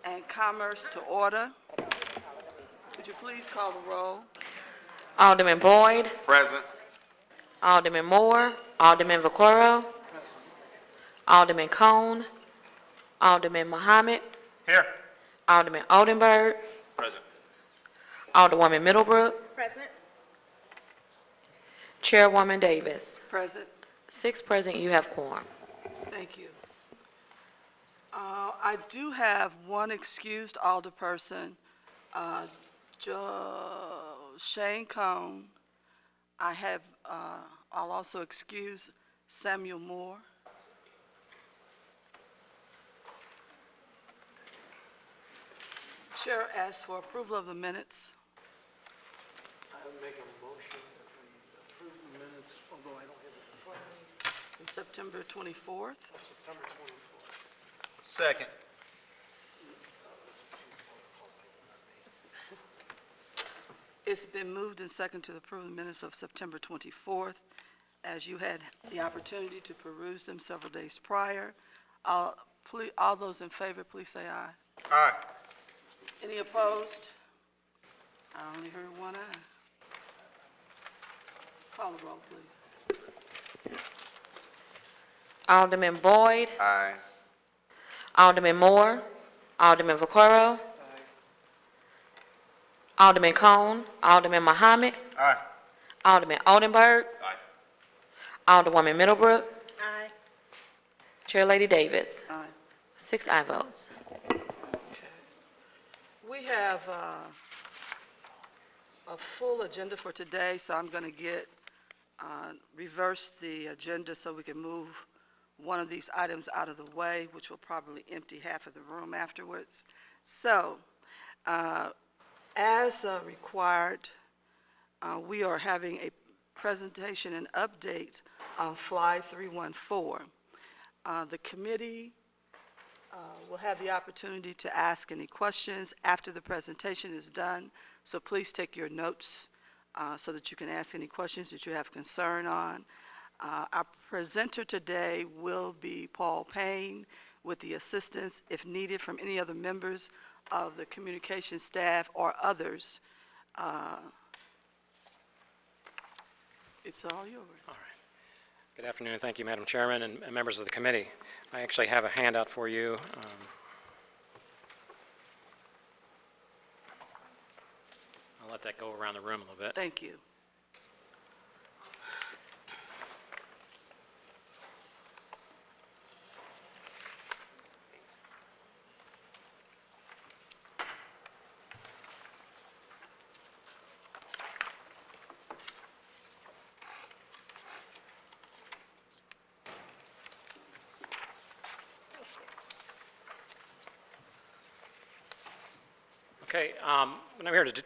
and Commerce to order. Would you please call the roll? Alderman Boyd, Present. Alderman Moore, Alderman Vaccaro, Alderman Cone, Alderman Muhammad, Here. Alderman Oldenburg, Present. Alderwoman Middlebrook, Present. Chairwoman Davis. Present. 6 present, you have quorum. Thank you. I do have one excused alderperson, Shane Cone. I'll also excuse Samuel Moore. Chair asks for approval of the minutes. I would make a motion that we approve the minutes, although I don't have it in front of me, From September 24th. of September 24th. Second. It's been moved and second to approve the minutes of September 24th. As you had the opportunity to peruse them several days prior, all those in favor, please say aye. Aye. Any opposed? I only heard one aye. Call the roll, please. Alderman Boyd, Aye. Alderman Moore, Alderman Vaccaro, Alderman Cone, Alderman Muhammad, Aye. Alderman Oldenburg, Aye. Alderwoman Middlebrook, Aye. Chair Lady Davis. Aye. 6 aye votes. We have a full agenda for today, so I'm going to reverse the agenda so we can move one of these items out of the way, which will probably empty half of the room afterwards. So, as required, we are having a presentation and update on Fly 314. The committee will have the opportunity to ask any questions after the presentation is done, so please take your notes so that you can ask any questions that you have concern on. Our presenter today will be Paul Payne, with the assistance, if needed, from any other members of the communication staff or others. It's all yours. All right. Good afternoon. Thank you, Madam Chairman and members of the committee. I actually have a handout for you. I'll let that go around the room a little bit. Thank you. Okay, what I'm here to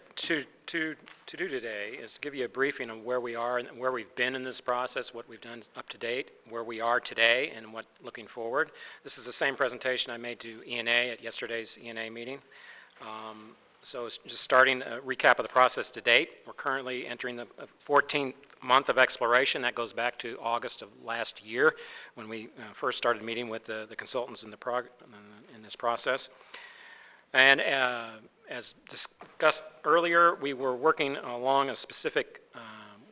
do today is give you a briefing on where we are and where we've been in this process, what we've done up to date, where we are today, and what looking forward. This is the same presentation I made to ENA at yesterday's ENA meeting. So it's just starting a recap of the process to date. We're currently entering the 14th month of exploration. That goes back to August of last year when we first started meeting with the consultants in this process. And as discussed earlier, we were working along a specific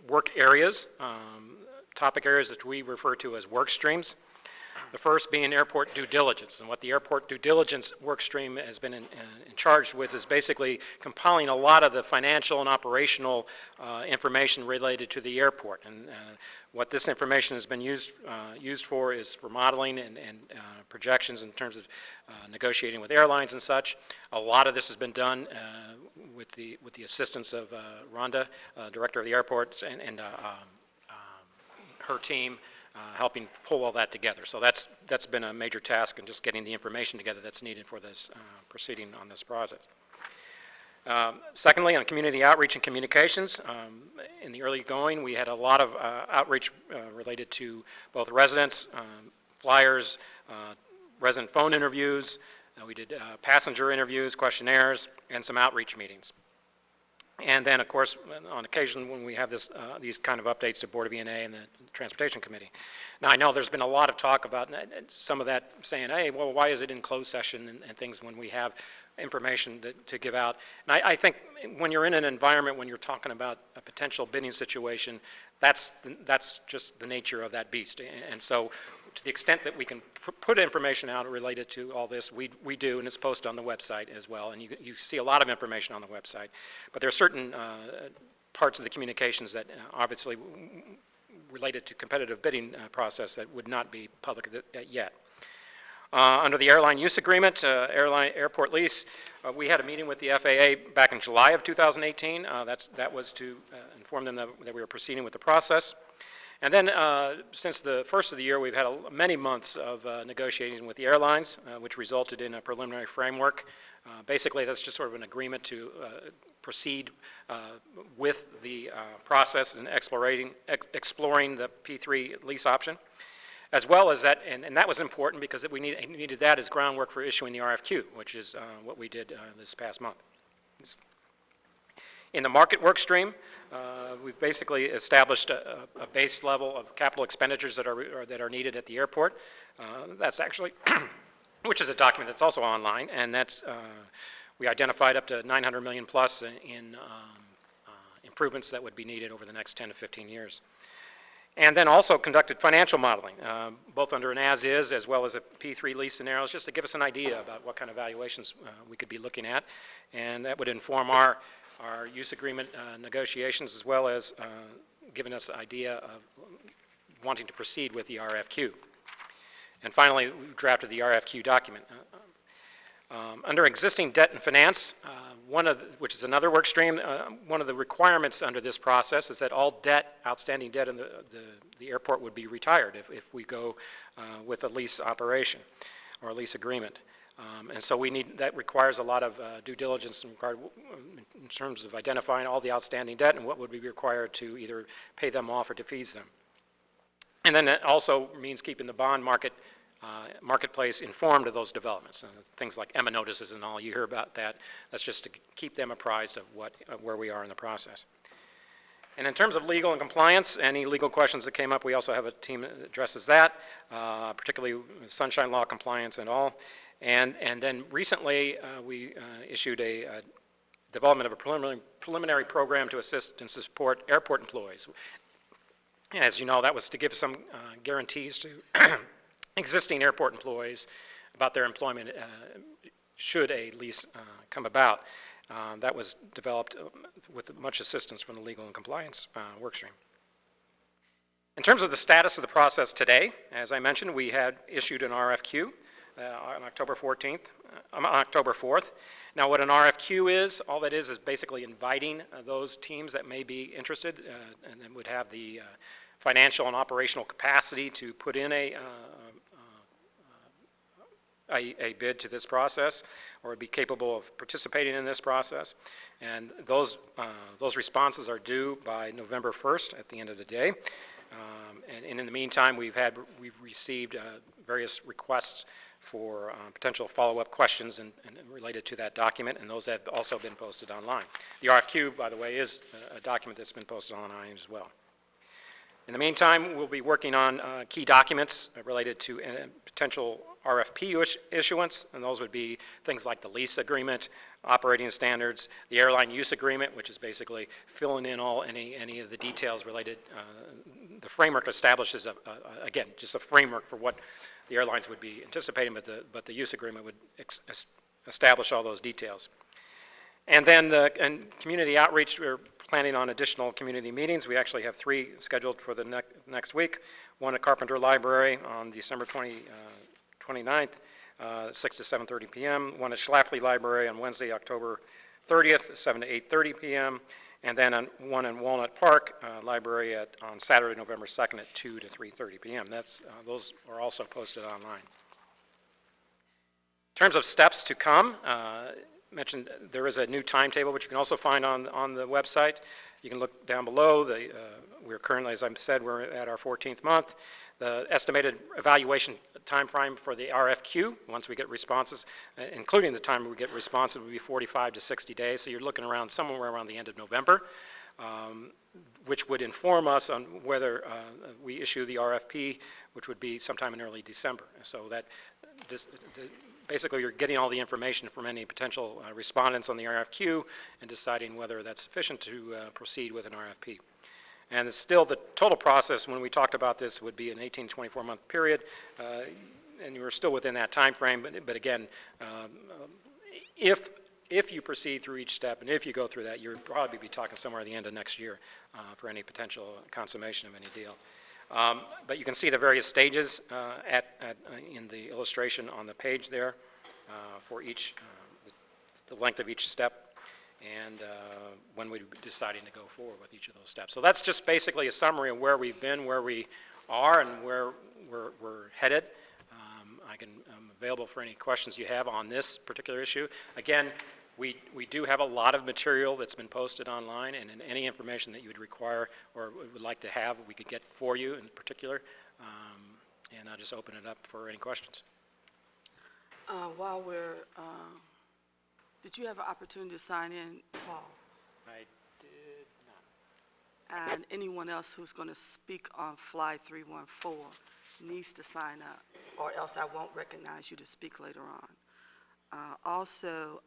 work areas, topic areas that we refer to as work streams. The first being airport due diligence. And what the airport due diligence work stream has been in charge with is basically compiling a lot of the financial and operational information related to the airport. And what this information has been used for is for modeling and projections in terms of negotiating with airlines and such. A lot of this has been done with the assistance of Rhonda, director of the airport, and her team, helping pull all that together. So that's been a major task in just getting the information together that's needed for this proceeding on this project. Secondly, on community outreach and communications, in the early going, we had a lot of outreach related to both residents, flyers, resident phone interviews. We did passenger interviews, questionnaires, and some outreach meetings. And then, of course, on occasion, when we have these kind of updates to Board of E&A and the Transportation Committee. Now, I know there's been a lot of talk about some of that saying, hey, well, why is it in closed session and things when we have information to give out? And I think when you're in an environment, when you're talking about a potential bidding situation, that's just the nature of that beast. And so to the extent that we can put information out related to all this, we do, and it's posted on the website as well. And you see a lot of information on the website. But there are certain parts of the communications that obviously related to competitive bidding process that would not be public yet. Under the airline use agreement, airport lease, we had a meeting with the FAA back in July of 2018. That was to inform them that we were proceeding with the process. And then since the first of the year, we've had many months of negotiating with the airlines, which resulted in a preliminary framework. Basically, that's just sort of an agreement to proceed with the process and exploring the P3 lease option, as well as that, and that was important because we needed that as groundwork for issuing the RFQ, which is what we did this past month. In the market work stream, we've basically established a base level of capital expenditures that are needed at the airport. That's actually, which is a document that's also online, and that's, we identified up to $900 million plus in improvements that would be needed over the next 10 to 15 years. And then also conducted financial modeling, both under an as-is as well as a P3 lease scenarios, just to give us an idea about what kind of valuations we could be looking at. And that would inform our use agreement negotiations, as well as giving us an idea of wanting to proceed with the RFQ. And finally, we drafted the RFQ document. Under existing debt and finance, which is another work stream, one of the requirements under this process is that all outstanding debt in the airport would be retired if we go with a lease operation or a lease agreement. And so that requires a lot of due diligence in terms of identifying all the outstanding debt and what would be required to either pay them off or defease them. And then that also means keeping the bond marketplace informed of those developments. Things like EMA notices and all, you hear about that. That's just to keep them apprised of where we are in the process. And in terms of legal and compliance, any legal questions that came up, we also have a team that addresses that, particularly sunshine law compliance and all. And then recently, we issued a development of a preliminary program to assist and support airport employees. As you know, that was to give some guarantees to existing airport employees about their employment should a lease come about. That was developed with much assistance from the legal and compliance workstream. In terms of the status of the process today, as I mentioned, we had issued an RFQ on October 4th. Now, what an RFQ is, all that is basically inviting those teams that may be interested and then would have the financial and operational capacity to put in a bid to this process or be capable of participating in this process. And those responses are due by November 1st at the end of the day. And in the meantime, we've received various requests for potential follow-up questions and related to that document, and those have also been posted online. The RFQ, by the way, is a document that's been posted online as well. In the meantime, we'll be working on key documents related to potential RFP issuance, and those would be things like the lease agreement, operating standards, the airline use agreement, which is basically filling in any of the details related. The framework establishes, again, just a framework for what the airlines would be anticipating, but the use agreement would establish all those details. And then community outreach, we're planning on additional community meetings. We actually have 3 scheduled for the next week. One at Carpenter Library on December 29th, 6 to 7:30 p.m. One at Schlafly Library on Wednesday, October 30th, 7 to 8:30 p.m. And then one in Walnut Park Library on Saturday, November 2nd at 2 to 3:30 p.m. Those are also posted online. In terms of steps to come, mentioned there is a new timetable, which you can also find on the website. You can look down below. We're currently, as I said, we're at our 14th month. The estimated evaluation time frame for the RFQ, once we get responses, including the time we get responses, would be 45 to 60 days. So you're looking around somewhere around the end of November, which would inform us on whether we issue the RFP, which would be sometime in early December. So that basically you're getting all the information from any potential respondents on the RFQ and deciding whether that's sufficient to proceed with an RFP. And still, the total process, when we talked about this, would be an 18 to 24-month period, and we're still within that time frame. But again, if you proceed through each step, and if you go through that, you'll probably be talking somewhere at the end of next year for any potential consummation of any deal. But you can see the various stages in the illustration on the page there for each, the length of each step, and when we'd be deciding to go forward with each of those steps. So that's just basically a summary of where we've been, where we are, and where we're headed. I'm available for any questions you have on this particular issue. Again, we do have a lot of material that's been posted online, and any information that you would require or would like to have, we could get for you in particular. And I'll just open it up for any questions. While we're, did you have an opportunity to sign in, Paul? I did not. And anyone else who's going to speak on Fly 314 needs to sign up, or else I won't recognize you to speak later on. Also,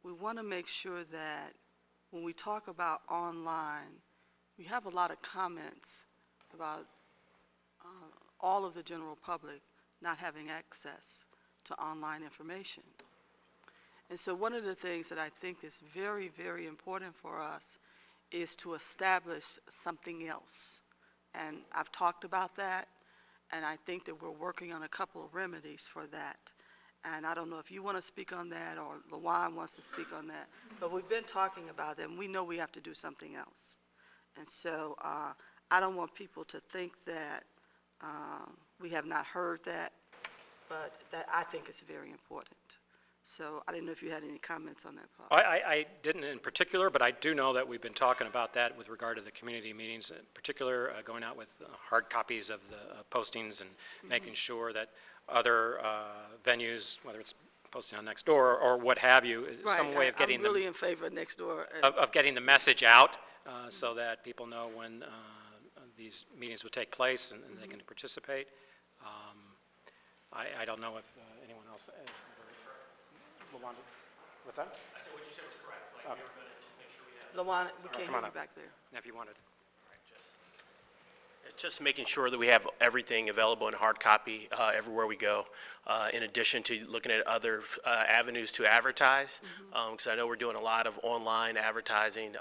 we want to make sure that when we talk about online, we have a lot of comments about all of the general public not having access to online information. And so one of the things that I think is very, very important for us is to establish something else. And I've talked about that, and I think that we're working on a couple of remedies for that. And I don't know if you want to speak on that or LaJuan wants to speak on that, but we've been talking about that, and we know we have to do something else. And so I don't want people to think that we have not heard that, but that I think is very important. So I didn't know if you had any comments on that, Paul. I didn't in particular, but I do know that we've been talking about that with regard to the community meetings, in particular going out with hard copies of the postings and making sure that other venues, whether it's posting on Nextdoor or what have you, some way of getting I'm really in favor of Nextdoor. of getting the message out so that people know when these meetings would take place and they can participate. I don't know if anyone else. What's that? I said what you said was correct. Like, we were going to make sure we have. LaJuan, we can't come hear on you up. back there. If you wanted. It's just making sure that we have everything available in hard copy everywhere we go, in addition to looking at other avenues to advertise, because I know we're doing a lot of online advertising,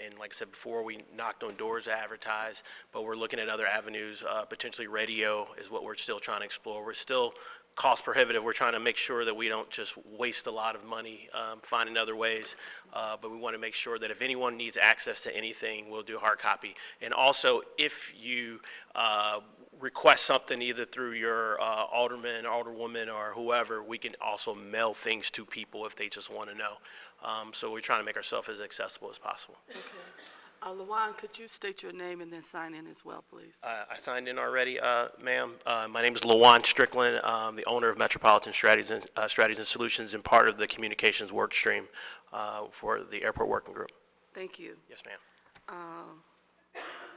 and like I said before, we knocked on doors to advertise, but we're looking at other avenues, potentially radio is what we're still trying to explore. We're still cost prohibitive. We're trying to make sure that we don't just waste a lot of money finding other ways, but we want to make sure that if anyone needs access to anything, we'll do hard copy. And also, if you request something either through your alderman, alderwoman, or whoever, we can also mail things to people if they just want to know. So we're trying to make ourselves as accessible as possible. Okay. LaJuan, could you state your name and then sign in as well, please? I signed in already, ma'am. My name is LaJuan Strickland. I'm the owner of Metropolitan Strategies and Solutions and part of the communications work stream for the airport working group. Thank you. Yes, ma'am.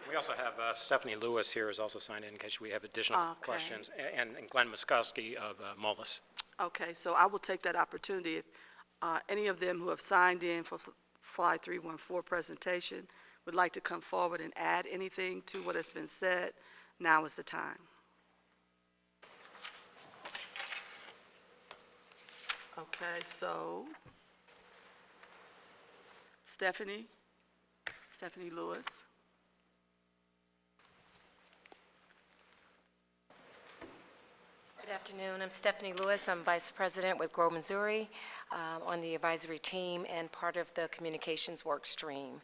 We also have Stephanie Lewis here is also signed in case we have additional Okay. questions, and Glenn Muskowski of Molus. Okay, so I will take that opportunity. If any of them who have signed in for Fly 314 presentation would like to come forward and add anything to what has been said, now is the time. Okay, so Stephanie Lewis. Good afternoon. I'm Stephanie Lewis. I'm Vice President with Grow, Missouri, on the advisory team and part of the communications work stream.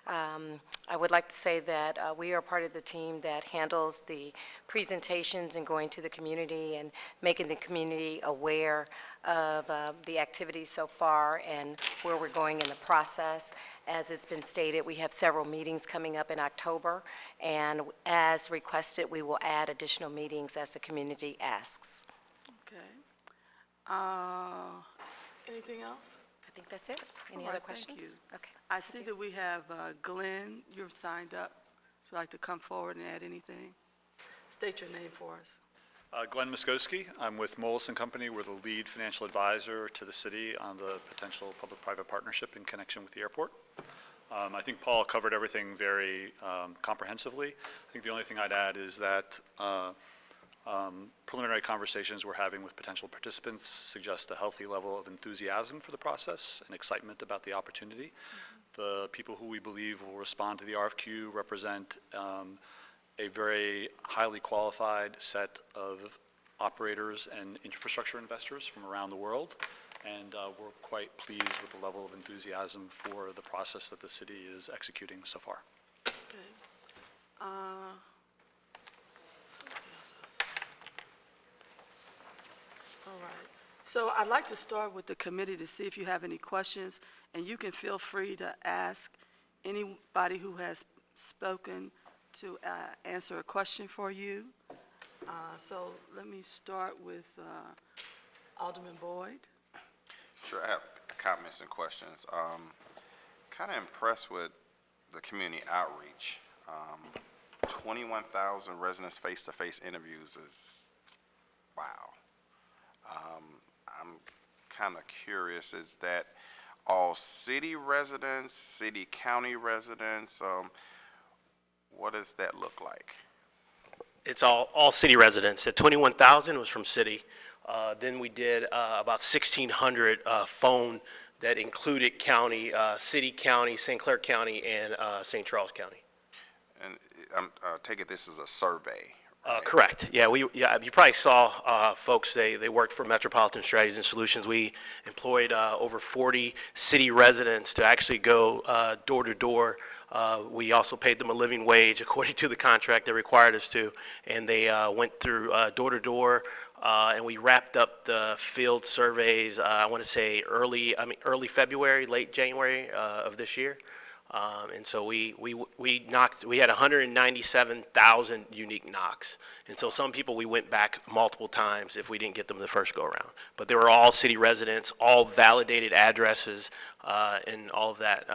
I would like to say that we are part of the team that handles the presentations and going to the community and making the community aware of the activities so far and where we're going in the process. As it's been stated, we have several meetings coming up in October, and as requested, we will add additional meetings as the community asks. Okay. Anything else? I think that's it. Any All other right, thank questions? you. Okay. I see that we have Glenn, you're signed up. Would you like to come forward and add anything? State your name for us. Glenn Muskowski. I'm with Moelis & Company. We're the lead financial advisor to the city on the potential public-private partnership in connection with the airport. I think Paul covered everything very comprehensively. I think the only thing I'd add is that preliminary conversations we're having with potential participants suggest a healthy level of enthusiasm for the process and excitement about the opportunity. The people who we believe will respond to the RFQ represent a very highly qualified set of operators and infrastructure investors from around the world, and we're quite pleased with the level of enthusiasm for the process that the city is executing so far. Okay. All right. So I'd like to start with the committee to see if you have any questions, and you can feel free to ask anybody who has spoken to answer a question for you. So let me start with Alderman Boyd. Sure, I have comments and questions. Kind of impressed with the community outreach. 21,000 residents face-to-face interviews is, wow. I'm kind of curious, is that all city residents, city county residents? What does that look like? It's all city residents. At 21,000 was from city. Then we did about 1,600 phone that included county, city, county, St. Clair County, and St. Charles County. And I'm taking this as a survey. Right? Correct. Yeah, you probably saw folks. They worked for Metropolitan Strategies and Solutions. We employed over 40 city residents to actually go door to door. We also paid them a living wage according to the contract they required us to, and they went through door to door. And we wrapped up the field surveys. I want to say early February, late January of this year. And so we had 197,000 unique knocks. And so some people we went back multiple times if we didn't get them the first go around. But they were all city residents, all validated addresses, and all of that.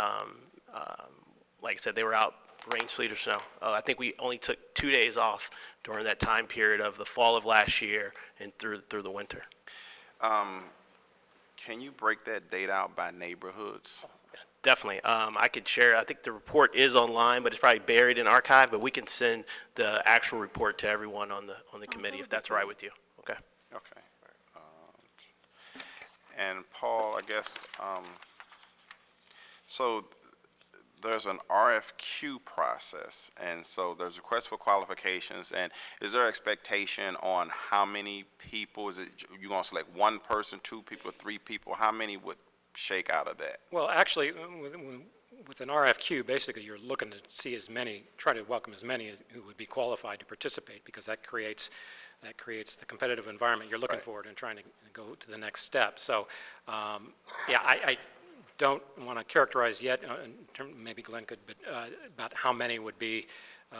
Like I said, they were out rain, sleet, or snow. I think we only took 2 days off during that time period of the fall of last year and through the winter. Can you break that data out by neighborhoods? Definitely. I could share. I think the report is online, but it's probably buried in archive. But we can send the actual report to everyone on the committee if that's all right with you. Okay. Okay. And Paul, I guess, so there's an RFQ process, and so there's requests for qualifications, and is there expectation on how many people? Is it you gonna select one person, 2 people, 3 people? How many would shake out of that? Well, actually, with an RFQ, basically you're looking to see as many, try to welcome as many who would be qualified to participate, because that creates the competitive environment you're looking for and trying to go to the next step. So, yeah, I don't want to characterize yet, maybe Glenn could, but about how many would be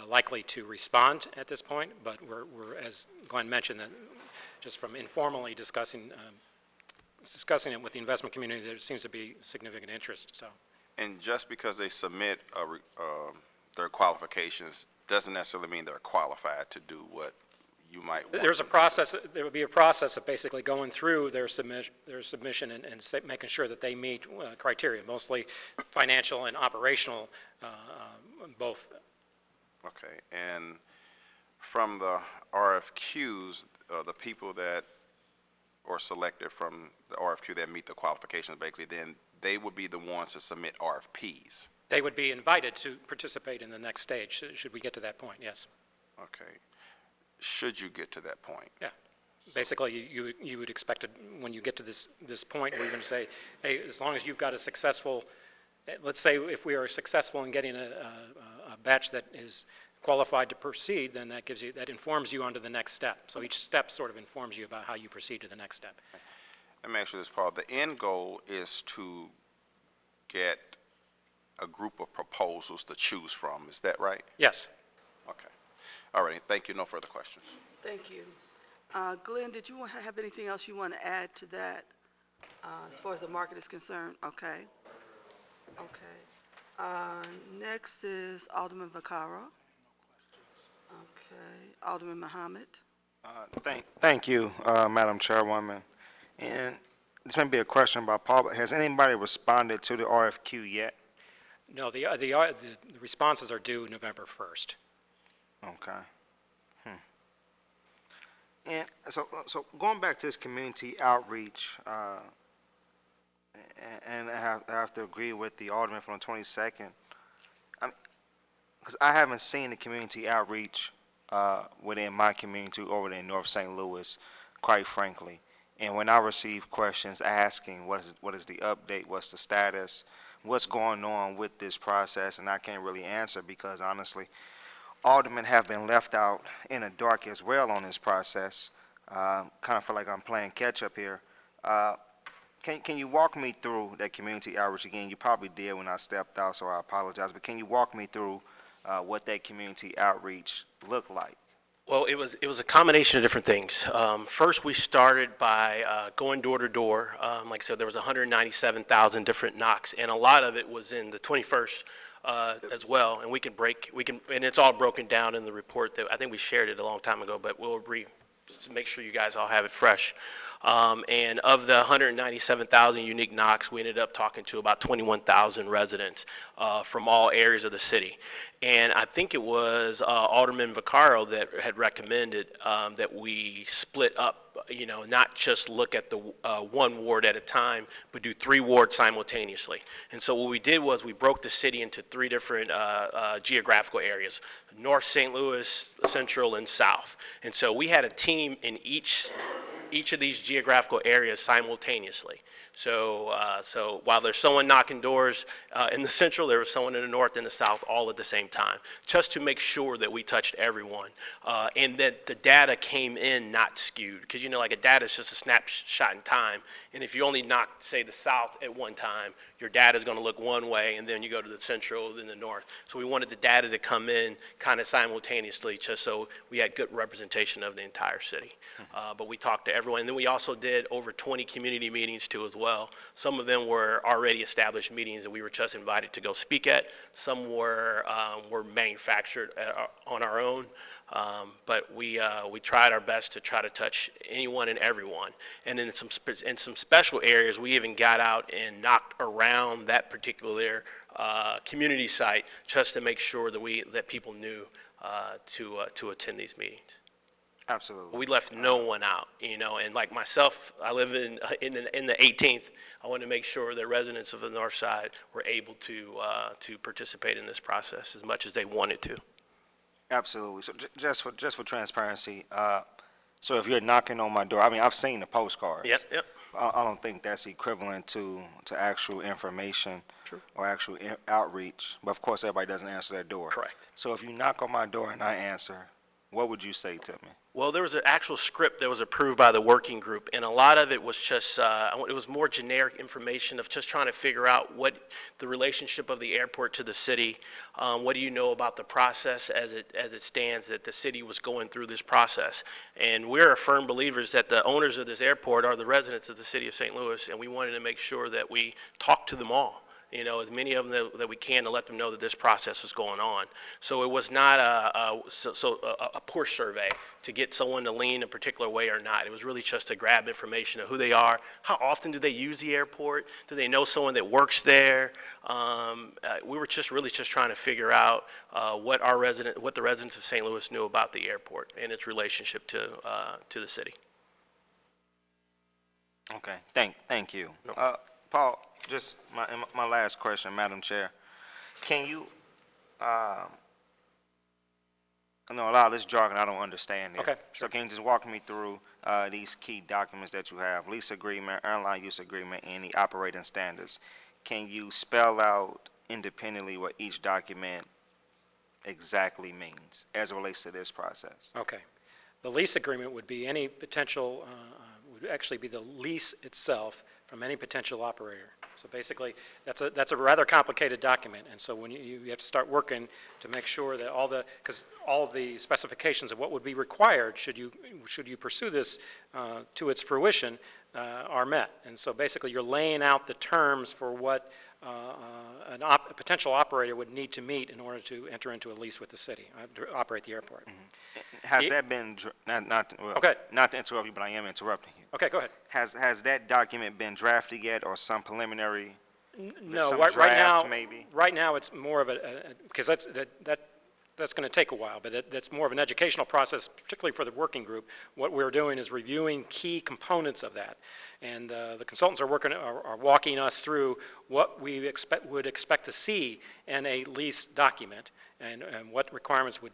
likely to respond at this point. But we're as Glenn mentioned, that just from informally discussing it with the investment community, there seems to be significant interest. So, And just because they submit their qualifications doesn't necessarily mean they're qualified to do what you might want. there's a process. There would be a process of basically going through their submission and making sure that they meet criteria, mostly financial and operational, both. Okay, and from the RFQs, the people that are selected from the RFQ that meet the qualifications, basically, then they would be the ones to submit RFPs. They would be invited to participate in the next stage, should we get to that point, yes. Okay. Should you get to that point? Yeah. Basically, you would expect it, when you get to this point, where you're going to say, hey, as long as you've got a successful let's say if we are successful in getting a batch that is qualified to proceed, then that gives you, that informs you onto the next step. So each step sort of informs you about how you proceed to the next step. Let me ask you this, Paul. The end goal is to get a group of proposals to choose from. Is that right? Yes. Okay. All right. Thank you. No further questions. Thank you. Glenn, did you have anything else you want to add to that as far as the market is concerned? Okay. Okay. Next is Alderman Vaccaro. Okay. Alderman Muhammad. Thank you, Madam Chairwoman. And this may be a question about Paul, but has anybody responded to the RFQ yet? No, the responses are due November 1st. Okay. And so going back to this community outreach, and I have to agree with the Alderman from the 22nd, because I haven't seen the community outreach within my community over there in North St. Louis, quite frankly. And when I receive questions asking what is the update, what's the status, what's going on with this process, and I can't really answer because honestly, aldermen have been left out in the dark as well on this process. Kind of feel like I'm playing catch up here. Can you walk me through that community outreach again? You probably did when I stepped out, so I apologize. But can you walk me through what that community outreach looked like? Well, it was a combination of different things. First, we started by going door to door. Like I said, there was 197,000 different knocks, and a lot of it was in the 21st as well. And and it's all broken down in the report that I think we shared it a long time ago, but we'll make sure you guys all have it fresh. And of the 197,000 unique knocks, we ended up talking to about 21,000 residents from all areas of the city. And I think it was Alderman Vaccaro that had recommended that we split up, not just look at the one ward at a time, but do 3 wards simultaneously. And so what we did was we broke the city into 3 different geographical areas: North St. Louis, Central, and South. And so we had a team in each of these geographical areas simultaneously. So while there's someone knocking doors in the Central, there was someone in the North and the South all at the same time, just to make sure that we touched everyone, and that the data came in not skewed. Because like a data is just a snapshot in time, and if you only knock, say, the South at one time, your data is going to look one way, and then you go to the Central, then the North. So we wanted the data to come in kind of simultaneously, just so we had good representation of the entire city. But we talked to everyone, and then we also did over 20 community meetings too as well. Some of them were already established meetings that we were just invited to go speak at. Some were manufactured on our own. But we tried our best to try to touch anyone and everyone. And in some special areas, we even got out and knocked around that particular community site just to make sure that people knew to attend these meetings. Absolutely. We left no one out, and like myself, I live in the 18th. I wanted to make sure that residents of the North Side were able to participate in this process as much as they wanted to. Absolutely. So just for transparency, so if you're knocking on my door, I mean, I've seen the postcards. Yep. I don't think that's equivalent to actual information. True. Or actual outreach. But of course, everybody doesn't answer their door. Correct. So if you knock on my door and I answer, what would you say to me? Well, there was an actual script that was approved by the working group, and a lot of it was just, it was more generic information of just trying to figure out what the relationship of the airport to the city, what do you know about the process as it stands, that the city was going through this process. And we're firm believers that the owners of this airport are the residents of the city of St. Louis, and we wanted to make sure that we talked to them all. As many of them that we can, to let them know that this process is going on. So it was not a poor survey to get someone to lean a particular way or not. It was really just to grab information of who they are, how often do they use the airport, do they know someone that works there. We were really just trying to figure out what the residents of St. Louis knew about the airport and its relationship to the city. Okay, thank you. No. Paul, just my last question, Madam Chair. Can you, I know a lot of this jargon I don't understand here. Okay, So can you just walk me through these key documents that you have, lease agreement, airline use agreement, and the operating standards? can you spell out independently what each document exactly means as it relates to this process? Okay. The lease agreement would be any potential, would actually be the lease itself from any potential operator. So basically, that's a rather complicated document, and so when you have to start working to make sure that because all of the specifications of what would be required should you pursue this to its fruition are met. And so basically, you're laying out the terms for what a potential operator would need to meet in order to enter into a lease with the city, to operate the airport. Has that been, not to interrupt you, but I am interrupting you. Okay, go ahead. Has that document been drafted yet, or some preliminary? No, some right draft, now, maybe? right now it's more of because that's going to take a while, but that's more of an educational process, particularly for the working group. What we're doing is reviewing key components of that, and the consultants are walking us through what we would expect to see in a lease document, and what requirements would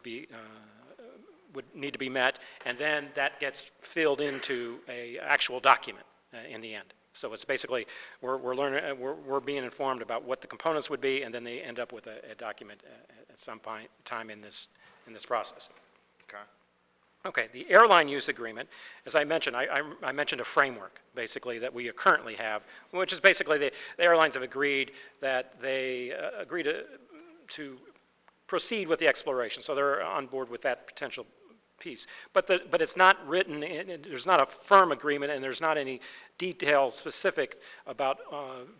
need to be met, and then that gets filled into a actual document in the end. So it's basically, we're learning, we're being informed about what the components would be, and then they end up with a document at some time in this process. Okay. Okay, the airline use agreement, as I mentioned, I mentioned a framework, basically, that we currently have, which is basically the airlines have agreed that they agree to proceed with the exploration, so they're on board with that potential piece. But it's not written, there's not a firm agreement, and there's not any detail specific about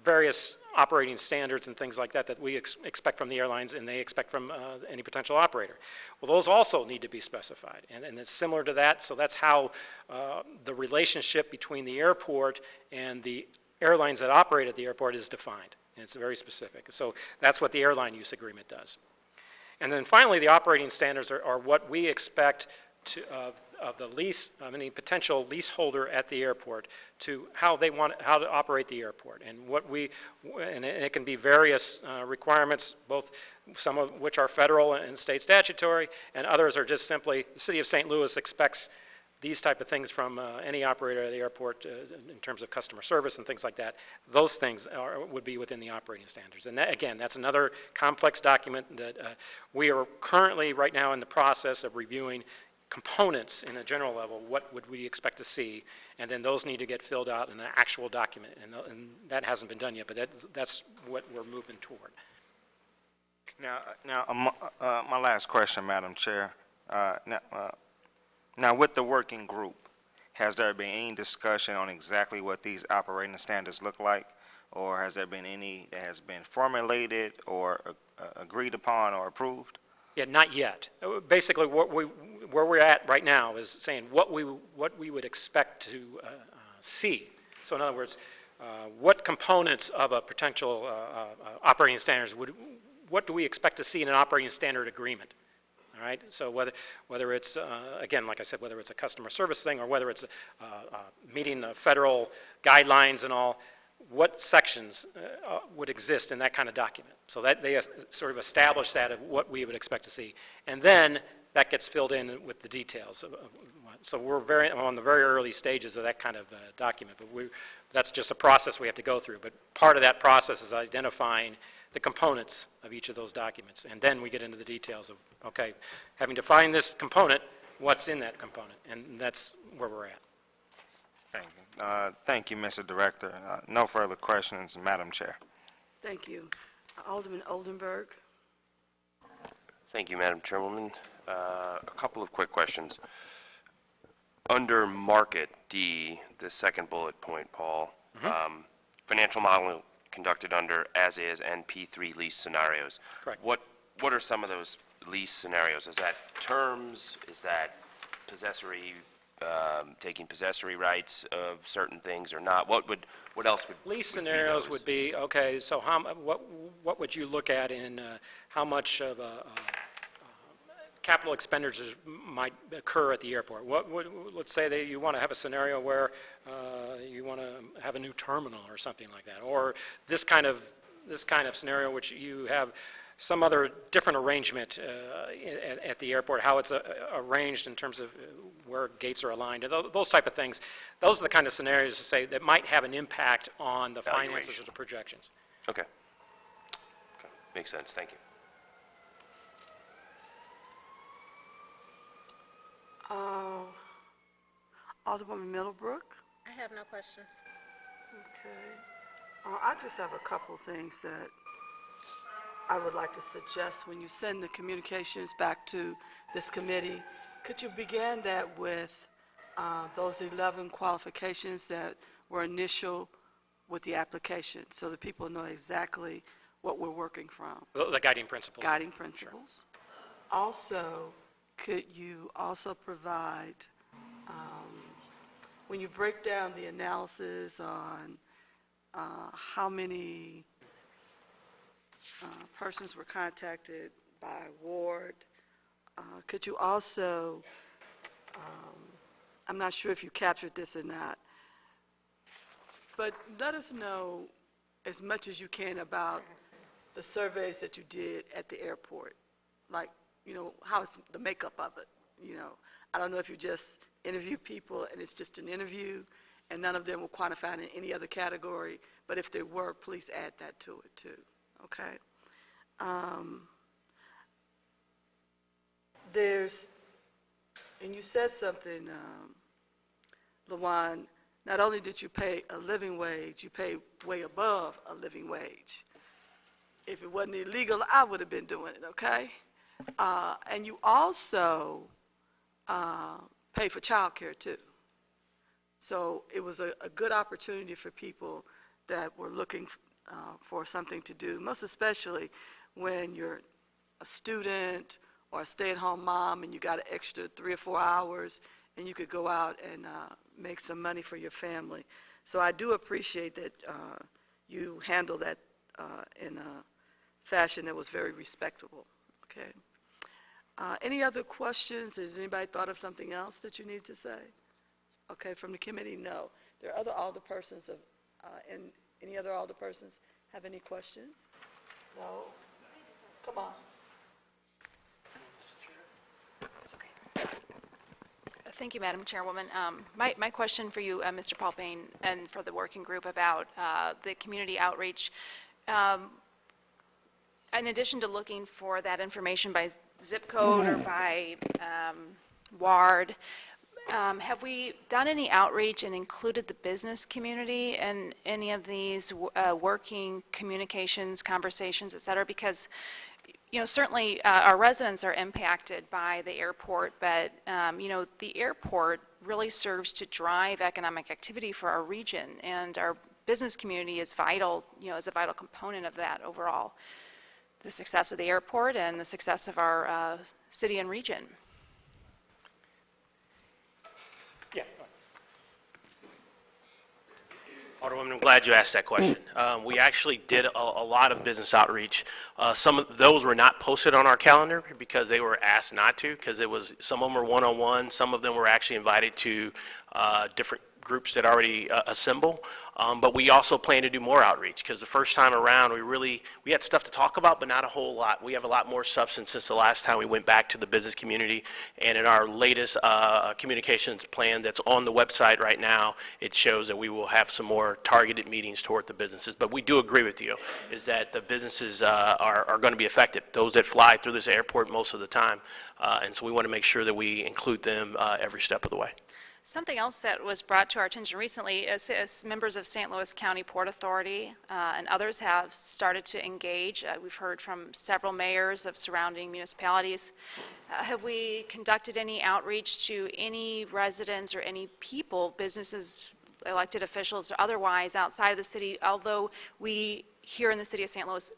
various operating standards and things like that we expect from the airlines and they expect from any potential operator. Well, those also need to be specified, and it's similar to that, so that's how the relationship between the airport and the airlines that operate at the airport is defined, and it's very specific. So that's what the airline use agreement does. And then finally, the operating standards are what we expect of the lease, any potential leaseholder at the airport, to how to operate the airport, and and it can be various requirements, both some of which are federal and state statutory, and others are just simply the city of St. Louis expects these type of things from any operator at the airport in terms of customer service and things like that. Those things would be within the operating standards. And that, again, that's another complex document that we are currently right now in the process of reviewing components in a general level. What would we expect to see? And then those need to get filled out in an actual document. And that hasn't been done yet, but that's what we're moving toward. Now, my last question, Madam Chair. Now, with the working group, has there been any discussion on exactly what these operating standards look like? Or has there been any that has been formulated or agreed upon or approved? Yeah, not yet. Basically, where we're at right now is saying what we would expect to see. So in other words, what components of a potential operating standards what do we expect to see in an operating standard agreement? All right, so whether it's, again, like I said, whether it's a customer service thing or whether it's meeting the federal guidelines and all, what sections would exist in that kind of document? So that they sort of establish that of what we would expect to see. And then that gets filled in with the details. So we're on the very early stages of that kind of document, but that's just a process we have to go through. But part of that process is identifying the components of each of those documents. And then we get into the details of, okay, having defined this component, what's in that component? And that's where we're at. Thank you. Thank you, Mr. Director. No further questions, Madam Chair. Thank you. Alderman Oldenburg. Thank you, Madam Chairwoman. A couple of quick questions. Under Market D, the second bullet point, Paul, financial modeling conducted under as-is and P3 lease scenarios. Correct. What are some of those lease scenarios? Is that terms? Is that possessory, taking possessory rights of certain things or not? What else would lease scenarios would be, okay, so what would you look at in how much of a capital expenditures might occur at the airport? Let's say that you want to have a scenario where you want to have a new terminal or something like that, or this kind of scenario which you have some other different arrangement at the airport, how it's arranged in terms of where gates are aligned, and those type of things. Those are the kind of scenarios to say that might have an impact on the finances Valuation. or the projections. Okay. Okay, makes sense, thank you. Alderwoman Middlebrook? I have no questions. Okay. I just have a couple things that I would like to suggest when you send the communications back to this committee. Could you begin that with those 11 qualifications that were initial with the application, so that people know exactly what we're working from? The guiding principles. Guiding principles. Also, could you also provide, when you break down the analysis on how many persons were contacted by ward, could you also, I'm not sure if you captured this or not, but let us know as much as you can about the surveys that you did at the airport, like, how it's the makeup of it, I don't know if you just interview people and it's just an interview and none of them were quantified in any other category, but if they were, please add that to it too, okay? And you said something, LaJuan, not only did you pay a living wage, you pay way above a living wage. If it wasn't illegal, I would have been doing it, okay? And you also pay for childcare too. So it was a good opportunity for people that were looking for something to do, most especially when you're a student or a stay-at-home mom and you got an extra 3 or 4 hours and you could go out and make some money for your family. So I do appreciate that you handled that in a fashion that was very respectable, okay? Any other questions? Has anybody thought of something else that you need to say? Okay, from the committee, no. There are other alderpersons and any other alderpersons have any questions? No? Come on. Thank you, Madam Chairwoman. My question for you, Mr. Paul Payne, and for the working group about the community outreach, in addition to looking for that information by zip code or by ward, have we done any outreach and included the business community in any of these working communications, conversations, et cetera? Because, certainly our residents are impacted by the airport, but, the airport really serves to drive economic activity for our region, and our business community is vital, is a vital component of that overall. The success of the airport and the success of our city and region. Yeah. Alderwoman, I'm glad you asked that question. We actually did a lot of business outreach. Some of those were not posted on our calendar because they were asked not to, because some of them were one-on-one, some of them were actually invited to different groups that already assemble. But we also plan to do more outreach, because the first time around we had stuff to talk about, but not a whole lot. We have a lot more substance since the last time we went back to the business community. And in our latest communications plan that's on the website right now, it shows that we will have some more targeted meetings toward the businesses. But we do agree with you, is that the businesses are going to be affected, those that fly through this airport most of the time. And so we want to make sure that we include them every step of the way. Something else that was brought to our attention recently is as members of St. Louis County Port Authority and others have started to engage. We've heard from several mayors of surrounding municipalities. Have we conducted any outreach to any residents or any people, businesses, elected officials, or otherwise outside of the city? Although we here in the city of St. Louis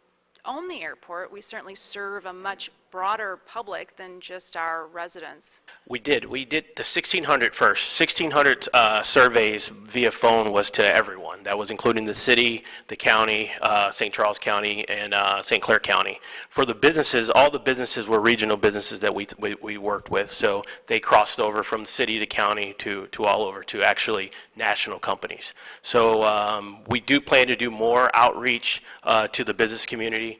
own the airport, we certainly serve a much broader public than just our residents. We did the 1,600 first. 1,600 surveys via phone was to everyone. That was including the city, the county, St. Charles County, and St. Clair County. For the businesses, all the businesses were regional businesses that we worked with, so they crossed over from city to county to all over to actually national companies. So we do plan to do more outreach to the business community.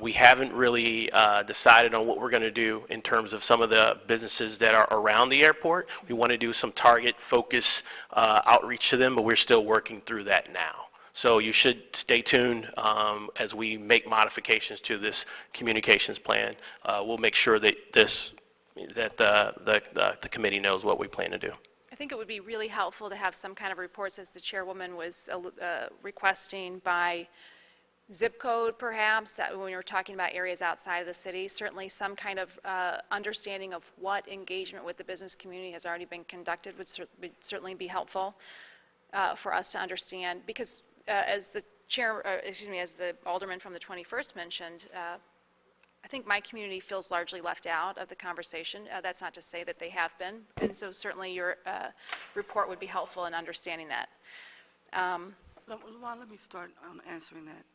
We haven't really decided on what we're going to do in terms of some of the businesses that are around the airport. We want to do some target focus outreach to them, but we're still working through that now. So you should stay tuned as we make modifications to this communications plan. We'll make sure that the committee knows what we plan to do. I think it would be really helpful to have some kind of reports, as the chairwoman was requesting, by zip code perhaps, when we were talking about areas outside of the city. Certainly some kind of understanding of what engagement with the business community has already been conducted would certainly be helpful for us to understand, because as the as the alderman from the 21st mentioned, I think my community feels largely left out of the conversation. That's not to say that they have been, and so certainly your report would be helpful in understanding that. Luan, let me start on answering that.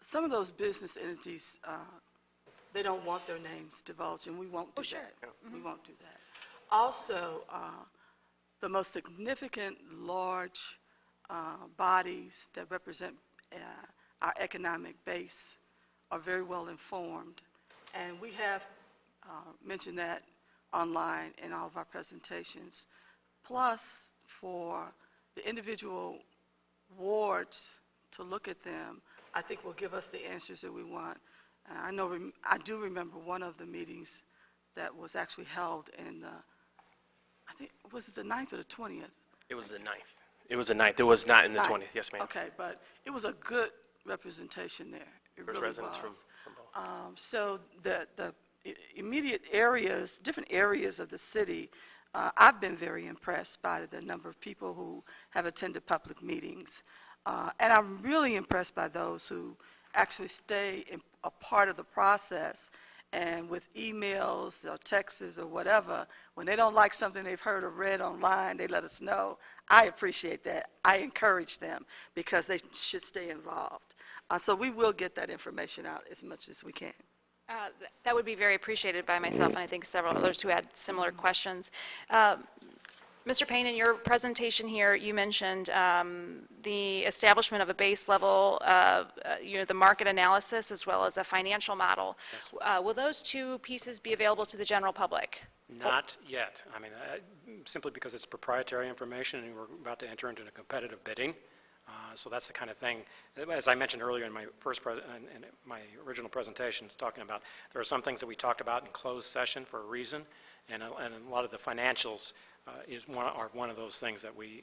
Some of those business entities, they don't want their names divulged, and we won't do that. We won't do that. Also, the most significant large bodies that represent our economic base are very well informed, and we have mentioned that online in all of our presentations. Plus, for the individual wards to look at them, I think will give us the answers that we want. I do remember one of the meetings that was actually held in the, I think, was it the 9th or the 20th? It was the 9th. It was the 9th. It was not in the 20th. Yes, ma'am. Okay, but it was a good representation there. It There's really residents was. from both. So the immediate areas, different areas of the city, I've been very impressed by the number of people who have attended public meetings. And I'm really impressed by those who actually stay a part of the process, and with emails or texts or whatever, when they don't like something they've heard or read online, they let us know. I appreciate that. I encourage them because they should stay involved. So we will get that information out as much as we can. That would be very appreciated by myself, and I think several others who had similar questions. Mr. Payne, in your presentation here, you mentioned the establishment of a base level, the market analysis as well as a financial model. Yes. Will those two pieces be available to the general public? Not yet. I mean, simply because it's proprietary information and we're about to enter into a competitive bidding. So that's the kind of thing, as I mentioned earlier in my in my original presentation, talking about there are some things that we talked about in closed session for a reason, and a lot of the financials are one of those things that we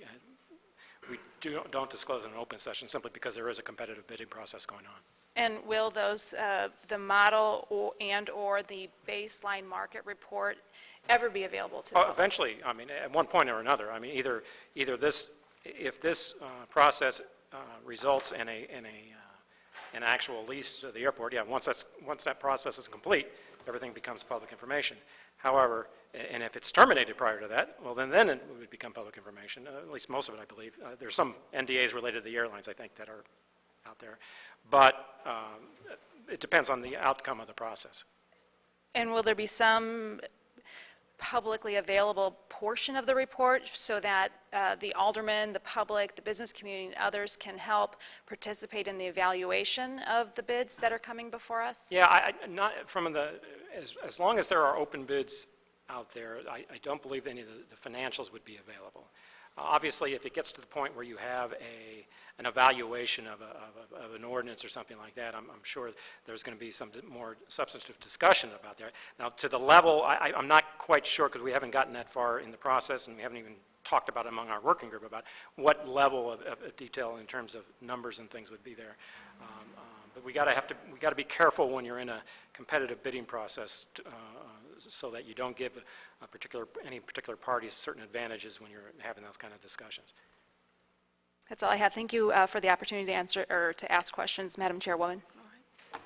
don't disclose in an open session simply because there is a competitive bidding process going on. And will those, the model or the baseline market report ever be available to the public? Eventually, I mean, at one point or another. I mean, either this, if this process results in an actual lease to the airport, yeah, once that process is complete, everything becomes public information. However, and if it's terminated prior to that, well, then it would become public information, at least most of it, I believe. There's some NDAs related to the airlines, I think, that are out there. But it depends on the outcome of the process. And will there be some publicly available portion of the report so that the aldermen, the public, the business community, and others can help participate in the evaluation of the bids that are coming before us? Yeah, as long as there are open bids out there, I don't believe any of the financials would be available. Obviously, if it gets to the point where you have an evaluation of an ordinance or something like that, I'm sure there's going to be some more substantive discussion about that. Now, to the level, I'm not quite sure because we haven't gotten that far in the process and we haven't even talked about it among our working group about what level of detail in terms of numbers and things would be there. But we got to be careful when you're in a competitive bidding process so that you don't give any particular parties certain advantages when you're having those kind of discussions. That's all I have. Thank you for the opportunity to answer or to ask questions, Madam Chairwoman. All right.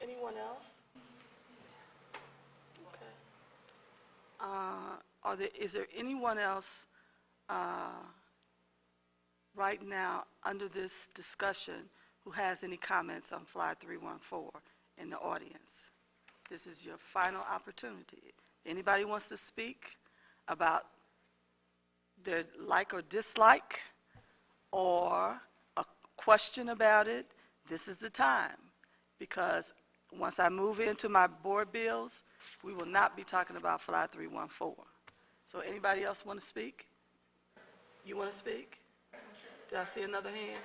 Anyone else? Okay. Is there anyone else right now under this discussion who has any comments on Fly 314 in the audience? This is your final opportunity. Anybody wants to speak about their like or dislike or a question about it? This is the time. because once I move into my board bills, we will not be talking about Fly 314. So anybody else want to speak? You want to speak? Did I see another hand?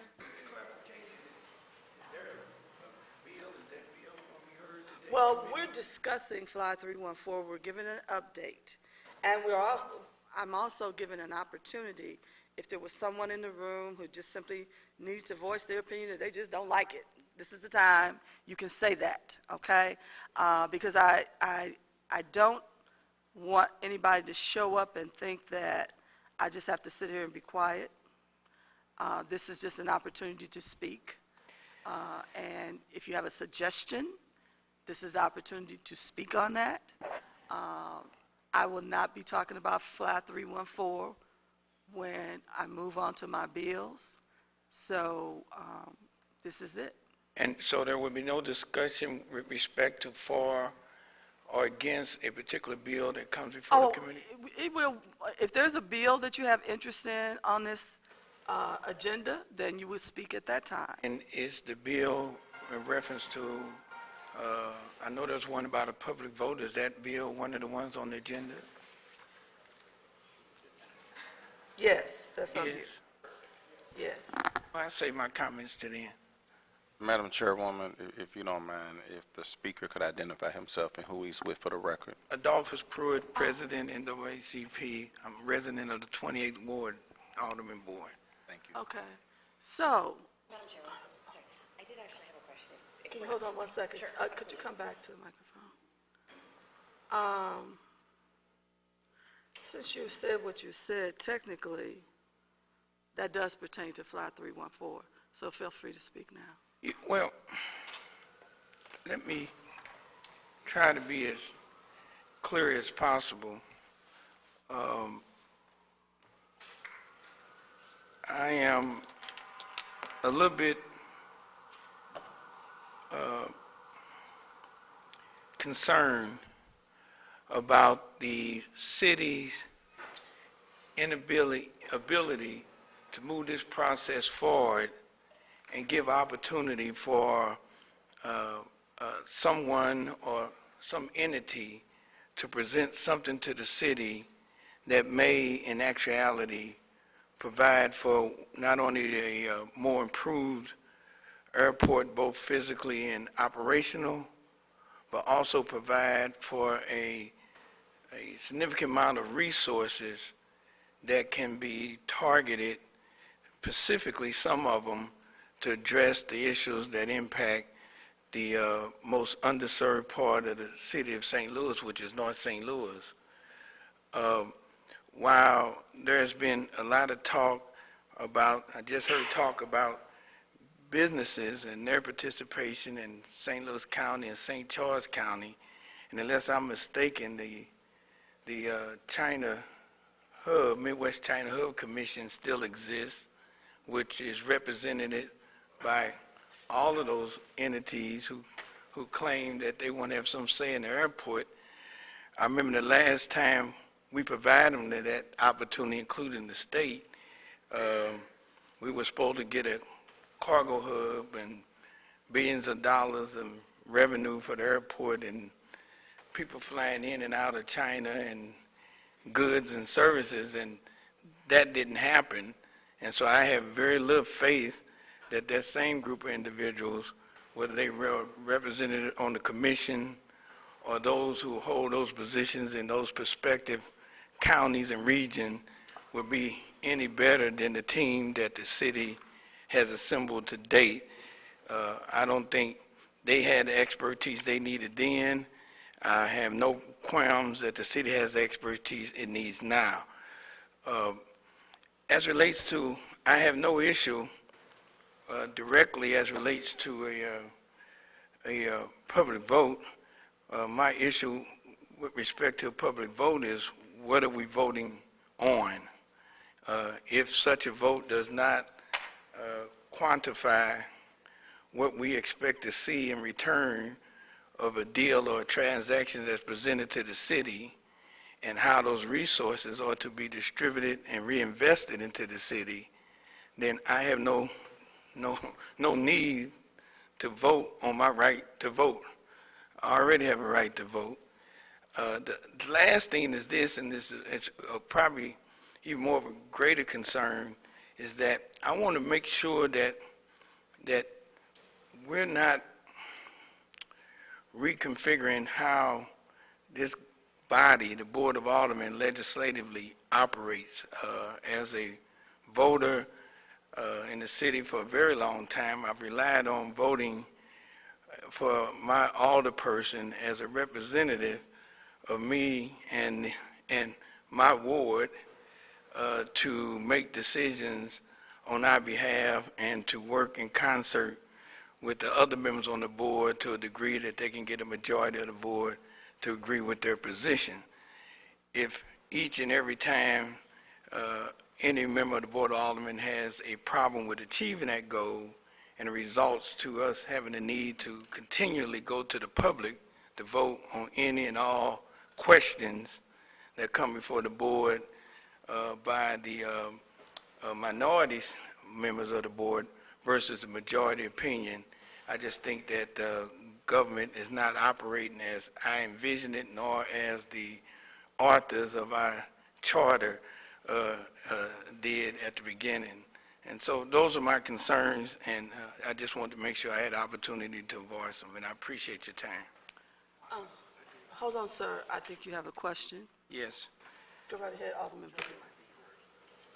Well, we're discussing Fly 314, we're giving an update. And I'm also giving an opportunity, if there was someone in the room who just simply needs to voice their opinion, that they just don't like it, this is the time, you can say that, okay? Because I don't want anybody to show up and think that I just have to sit here and be quiet. This is just an opportunity to speak. And if you have a suggestion, this is the opportunity to speak on that. I will not be talking about Fly 314 when I move on to my bills. So this is it. And so there will be no discussion with respect to for or against a particular bill that comes before the committee? It will, if there's a bill that you have interest in on this agenda, then you would speak at that time. And is the bill in reference to, I know there's one about a public vote, is that bill one of the ones on the agenda? Yes, that's on here. Yes. Yes. Well, I say my comments to then. Madam Chairwoman, if you don't mind, if the speaker could identify himself and who he's with for the record. Adolphus Pruitt, President, NAACP. I'm a resident of the 28th Ward, Alderman Board. Thank you. Okay. So, Madam Chairman, sorry, I did actually have a question. can you hold on 1 second? Could you come back to the microphone? Since you said what you said, technically, that does pertain to Fly 314. So feel free to speak now. Well, let me try to be as clear as possible. I am a little bit concerned about the city's ability to move this process forward and give opportunity for someone or some entity to present something to the city that may, in actuality, provide for not only a more improved airport, both physically and operational, but also provide for a significant amount of resources that can be targeted, specifically some of them, to address the issues that impact the most underserved part of the city of St. Louis, which is North St. Louis. While there's been a lot of talk about, I just heard talk about businesses and their participation in St. Louis County and St. Charles County, and unless I'm mistaken, the China Hub, Midwest China Hub Commission still exists, which is represented by all of those entities who claim that they want to have some say in the airport. I remember the last time we provided them that opportunity, including the state, we were supposed to get a cargo hub and billions of dollars in revenue for the airport and people flying in and out of China and goods and services, and that didn't happen. And so I have very little faith that that same group of individuals, whether they were represented on the commission or those who hold those positions in those prospective counties and regions, will be any better than the team that the city has assembled to date. I don't think they had the expertise they needed then. I have no qualms that the city has the expertise it needs now. As relates to, I have no issue directly as relates to a public vote. My issue with respect to a public vote is, what are we voting on? If such a vote does not quantify what we expect to see in return of a deal or a transaction that's presented to the city, and how those resources are to be distributed and reinvested into the city, then I have no need to vote on my right to vote. I already have a right to vote. The last thing is this, and this is probably even more of a greater concern, is that I want to make sure that we're not reconfiguring how this body, the Board of Aldermen, legislatively operates. As a voter in the city for a very long time, I've relied on voting for my alderperson as a representative of me and my ward to make decisions on our behalf and to work in concert with the other members on the board to a degree that they can get a majority of the board to agree with their position. If each and every time any member of the Board of Aldermen has a problem with achieving that goal and it results to us having a need to continually go to the public to vote on any and all questions that come before the board by the minorities members of the board versus the majority opinion, I just think that government is not operating as I envision it, nor as the authors of our charter did at the beginning. And so those are my concerns, and I just wanted to make sure I had the opportunity to voice them, and I appreciate your time. Hold on, sir. I think you have a question. Yes. Go right ahead, Alderman Boyd.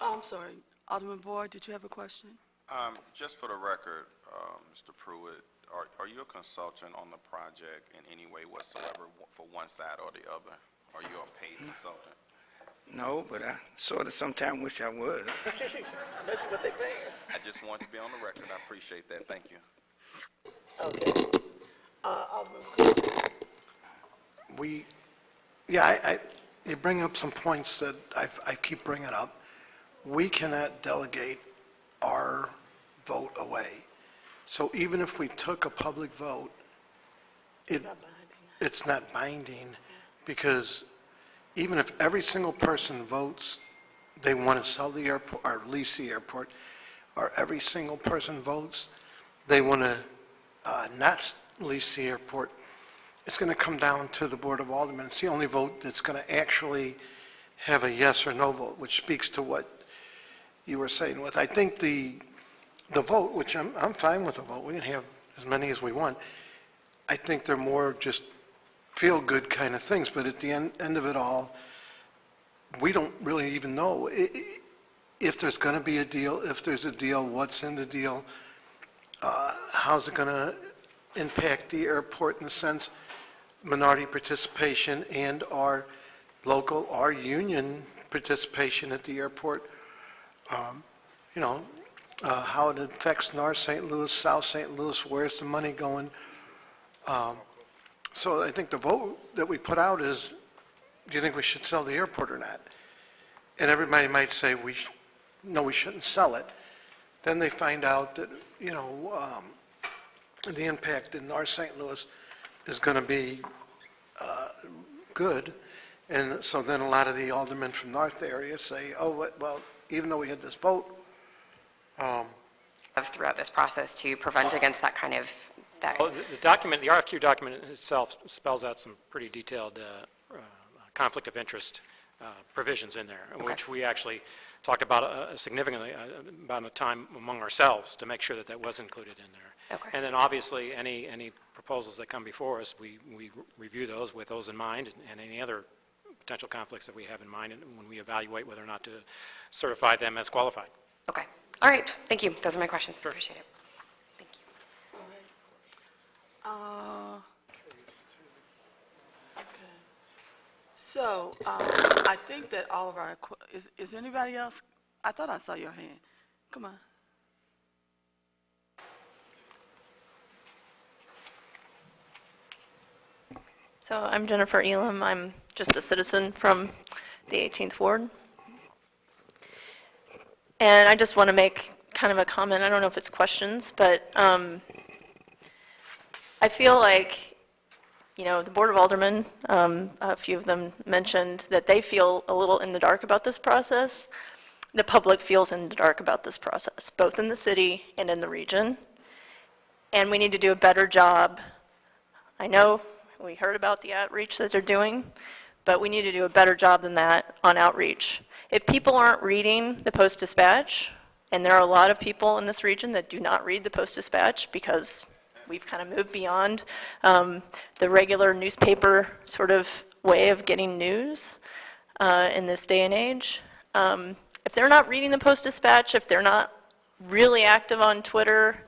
Oh, I'm sorry. Alderman Boyd, did you have a question? Just for the record, Mr. Pruitt, are you a consultant on the project in any way whatsoever for one side or the other? Are you a paid consultant? No, but I sort of sometimes wish I was. Especially what they pay. I just want to be on the record. I appreciate that. Thank you. Okay. Alderman Boyd. You bring up some points that I keep bringing up. We cannot delegate our vote away. So even if we took a public vote, it's not binding, because even if every single person votes they want to sell the airport or lease the airport, or every single person votes they want to not lease the airport, it's going to come down to the Board of Aldermen. It's the only vote that's going to actually have a yes or no vote, which speaks to what you were saying with. I think the vote, which I'm fine with the vote, we can have as many as we want. I think they're more just feel-good kind of things, but at the end of it all, we don't really even know if there's going to be a deal, if there's a deal, what's in the deal, how's it going to impact the airport in the sense minority participation and our local, our union participation at the airport, how it affects North St. Louis, South St. Louis, where's the money going? So I think the vote that we put out is, do you think we should sell the airport or not? And everybody might say, no, we shouldn't sell it. Then they find out that, the impact in North St. Louis is going to be good. And so then a lot of the aldermen from North area say, well, even though we had this vote. Throughout this process to prevent against that kind of, Well, the document, the RFQ document itself spells out some pretty detailed conflict of interest provisions in there, which we actually talked about significantly about a time among ourselves to make sure that that was included in there. Okay. And then obviously any proposals that come before us, we review those with those in mind and any other potential conflicts that we have in mind when we evaluate whether or not to certify them as qualified. okay. All right, thank you. Those are my questions. Sure. Appreciate it. Thank you. Okay. So, I think that all of our, is there anybody else? I thought I saw your hand. Come on. So I'm Jennifer Elam. I'm just a citizen from the 18th Ward. And I just want to make kind of a comment. I don't know if it's questions, but I feel like, the Board of Aldermen, a few of them mentioned that they feel a little in the dark about this process. The public feels in the dark about this process, both in the city and in the region. and we need to do a better job. I know we heard about the outreach that they're doing, but we need to do a better job than that on outreach. If people aren't reading the Post-Dispatch, and there are a lot of people in this region that do not read the Post-Dispatch because we've kind of moved beyond the regular newspaper sort of way of getting news in this day and age. If they're not reading the Post-Dispatch, if they're not really active on Twitter,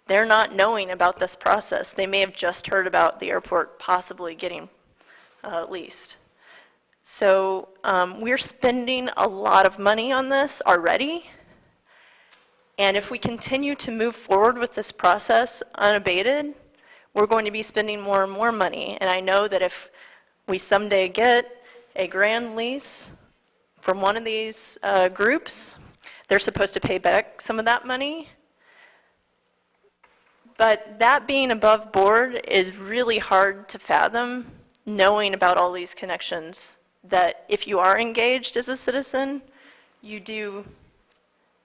they're not knowing about this process. They may have just heard about the airport possibly getting leased. So we're spending a lot of money on this already. And if we continue to move forward with this process unabated, we're going to be spending more and more money. And I know that if we someday get a grand lease from one of these groups, they're supposed to pay back some of that money. But that being above board is really hard to fathom, knowing about all these connections that if you are engaged as a citizen, you do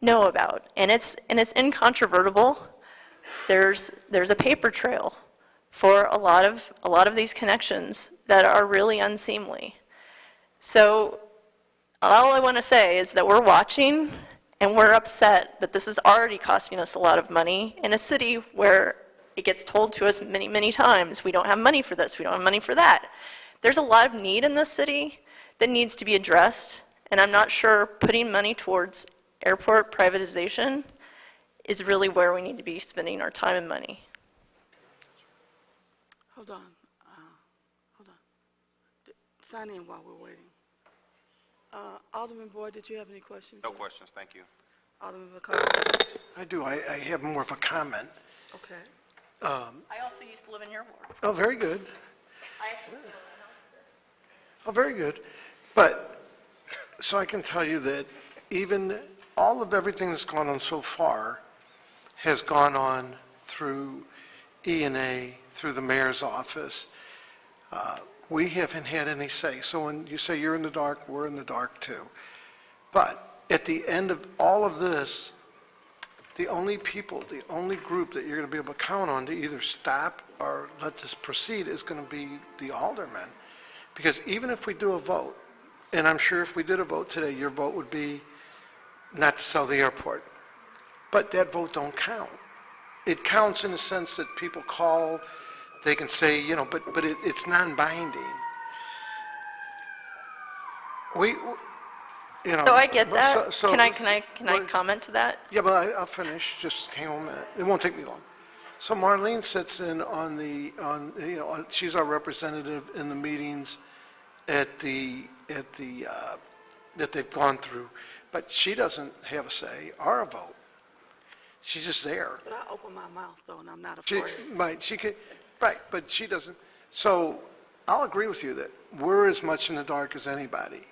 know about. And it's incontrovertible. There's a paper trail for a lot of these connections that are really unseemly. So all I want to say is that we're watching and we're upset that this is already costing us a lot of money in a city where it gets told to us many, many times, we don't have money for this, we don't have money for that. There's a lot of need in this city that needs to be addressed, and I'm not sure putting money towards airport privatization is really where we need to be spending our time and money. Hold on. Sign in while we're waiting. Alderman Boyd, did you have any questions? No questions, thank you. Alderman Vaccaro? I do. I have more of a comment. Okay. I also used to live in your ward. Oh, very good. I actually still live in a house there. Oh, very good. But, so I can tell you that even all of everything that's gone on so far has gone on through E&A, through the mayor's office. We haven't had any say. So when you say you're in the dark, we're in the dark too. But at the end of all of this, the only group that you're going to be able to count on to either stop or let this proceed is going to be the aldermen. Because even if we do a vote, and I'm sure if we did a vote today, your vote would be not to sell the airport. But that vote don't count. It counts in the sense that people call, they can say, but it's non-binding. So I get that. So- Can I comment to that? Yeah, but I'll finish, just hang on a minute. It won't take me long. So Marlene sits in she's our representative in the meetings that they've gone through, but she doesn't have a say or a vote. She's just there. But I open my mouth, though, and I'm not afraid. Right, but she doesn't. So I'll agree with you that we're as much in the dark as anybody.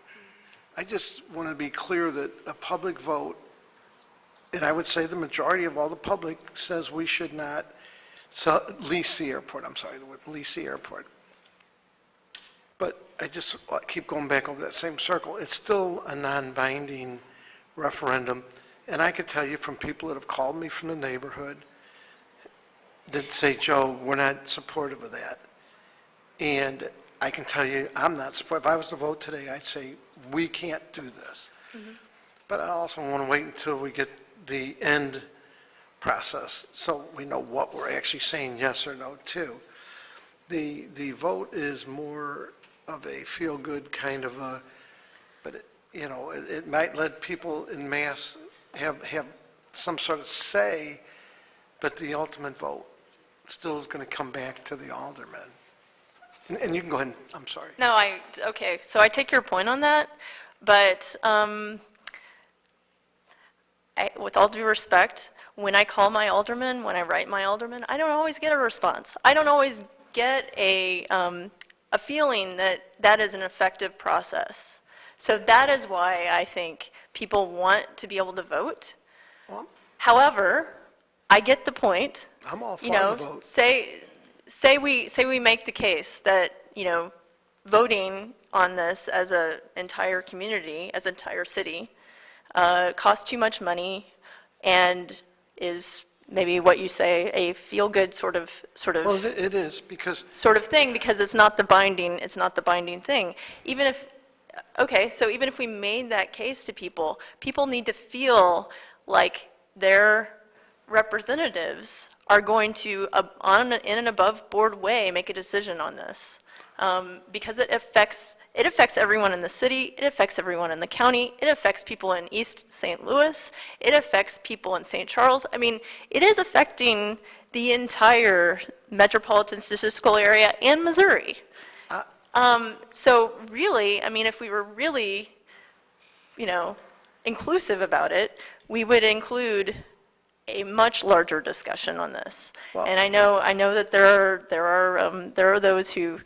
I just want to be clear that a public vote, and I would say the majority of all the public says we should not lease the airport. Lease the airport. But I just keep going back over that same circle. It's still a non-binding referendum. And I could tell you from people that have called me from the neighborhood that say, Joe, we're not supportive of that. And I can tell you, I'm not supportive. If I was to vote today, I'd say, we can't do this. Mm-hmm. But I also want to wait until we get the end process so we know what we're actually saying yes or no to. The vote is more of a feel-good kind of a, but it might let people in mass have some sort of say, but the ultimate vote still is going to come back to the aldermen. And you can go ahead, I'm sorry. No, okay, so I take your point on that, but with all due respect, when I call my alderman, when I write my alderman, I don't always get a response. I don't always get a feeling that that is an effective process. So that is why I think people want to be able to vote. Well, however, I get the point. I'm all for the vote. Say we make the case that, voting on this as an entire community, as an entire city, costs too much money and is maybe what you say, a feel-good sort of Well, it is, because thing, because it's not the binding thing. Even if, okay, so even if we made that case to people, people need to feel like their representatives are going to, in an above-board way, make a decision on this. Because it affects everyone in the city, it affects everyone in the county, it affects people in East St. Louis, it affects people in St. Charles. I mean, it is affecting the entire metropolitan statistical area and Missouri. So really, I mean, if we were really, inclusive about it, we would include a much larger discussion on this. And I know that there are those who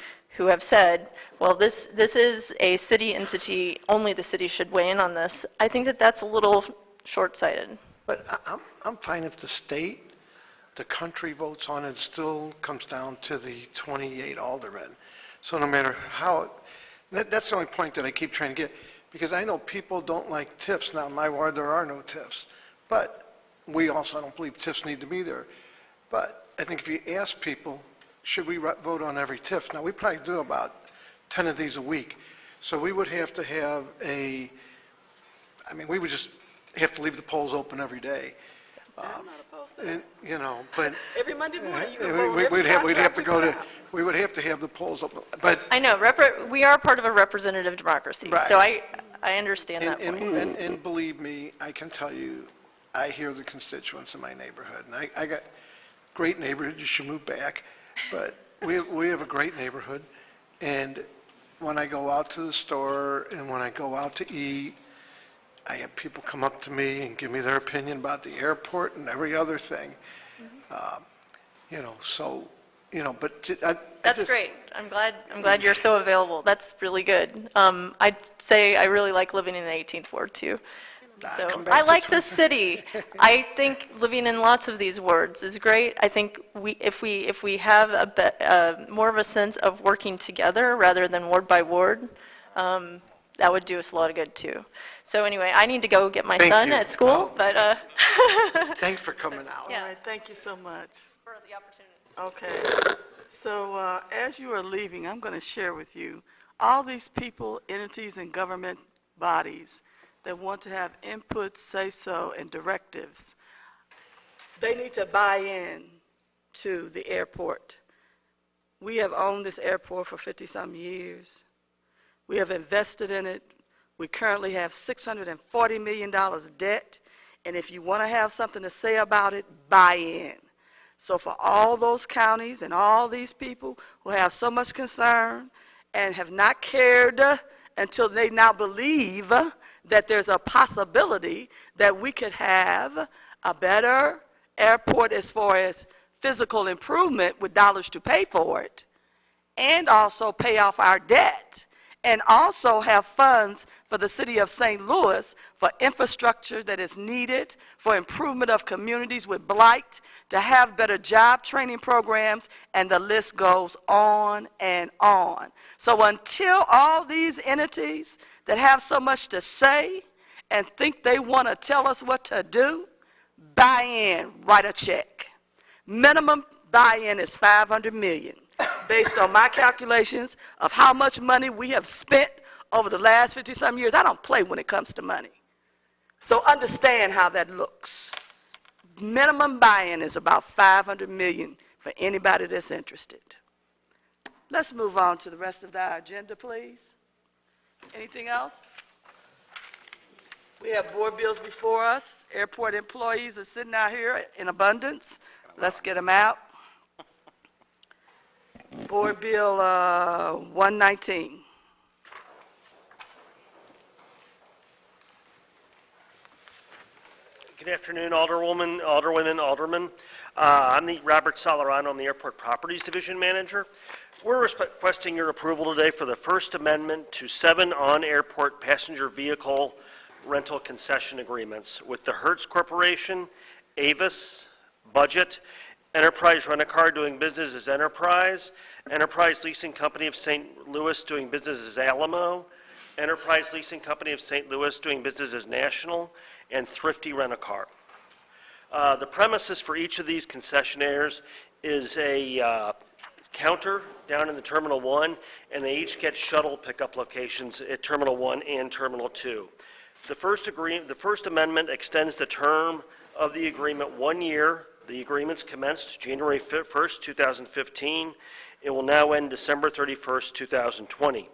have said, well, this is a city entity, only the city should weigh in on this. I think that that's a little short-sighted. But I'm fine if the state, the country votes on it, it still comes down to the 28 aldermen. So no matter how, that's the only point that I keep trying to get, because I know people don't like TIFs. Now, in my ward, there are no TIFs. But we also don't believe TIFs need to be there. But I think if you ask people, should we vote on every TIF? Now, we probably do about 10 of these a week. So we would have to have we would just have to leave the polls open every day. I'm not opposed to that. But Every Monday morning, you can vote on every we'd have to contract we put out. we would have to have the polls open. But I know, we are part of a representative democracy, Right. so I understand that and, point. and believe me, I can tell you, I hear the constituents in my neighborhood, and I got great neighborhood. You should move back. But we have a great neighborhood, and when I go out to the store and when I go out to eat, I have people come up to me and give me their opinion about the airport and every other thing. That's great. I'm glad you're so available. That's really good. I'd say I really like living in the 18th Ward too. So I like the city. I think living in lots of these wards is great. I think if we have more of a sense of working together rather than ward by ward, that would do us a lot of good too. So anyway, I need to go get my son at school, but Thanks for coming out. All right, thank you so much. for the opportunity. Okay, so as you are leaving, I'm going to share with you all these people, entities, and government bodies that want to have input, say-so, and directives. They need to buy in to the airport. We have owned this airport for 50-some years. We have invested in it. We currently have $640 million debt, and if you want to have something to say about it, buy in. So for all those counties and all these people who have so much concern and have not cared until they now believe that there's a possibility that we could have a better airport as far as physical improvement with dollars to pay for it, and also pay off our debt, and also have funds for the city of St. Louis for infrastructure that is needed, for improvement of communities with blight, to have better job training programs, and the list goes on and on. So until all these entities that have so much to say and think they want to tell us what to do, buy in, write a check. Minimum buy-in is $500 million, based on my calculations of how much money we have spent over the last 50-some years. I don't play when it comes to money. So understand how that looks. Minimum buy-in is about $500 million for anybody that's interested. Let's move on to the rest of our agenda, please. Anything else? We have board bills before us. Airport employees are sitting out here in abundance. Let's get them out. Board Bill 119. Good afternoon, Alderwoman, Alderwomen, Aldermen. I'm Robert Solarano. I'm the Airport Properties Division Manager. We're requesting your approval today for the First Amendment to 7 on-airport passenger vehicle rental concession agreements with the Hertz Corporation, Avis, Budget, Enterprise Rent-A-Car doing business as Enterprise, Enterprise Leasing Company of St. Louis doing business as Alamo, Enterprise Leasing Company of St. Louis doing business as National, and Thrifty Rent-A-Car. The premises for each of these concessionaires is a counter down in the Terminal 1, and they each get shuttle pickup locations at Terminal 1 and Terminal 2. The First Amendment extends the term of the agreement 1 year. The agreement's commenced January 1st, 2015. It will now end December 31st, 2020.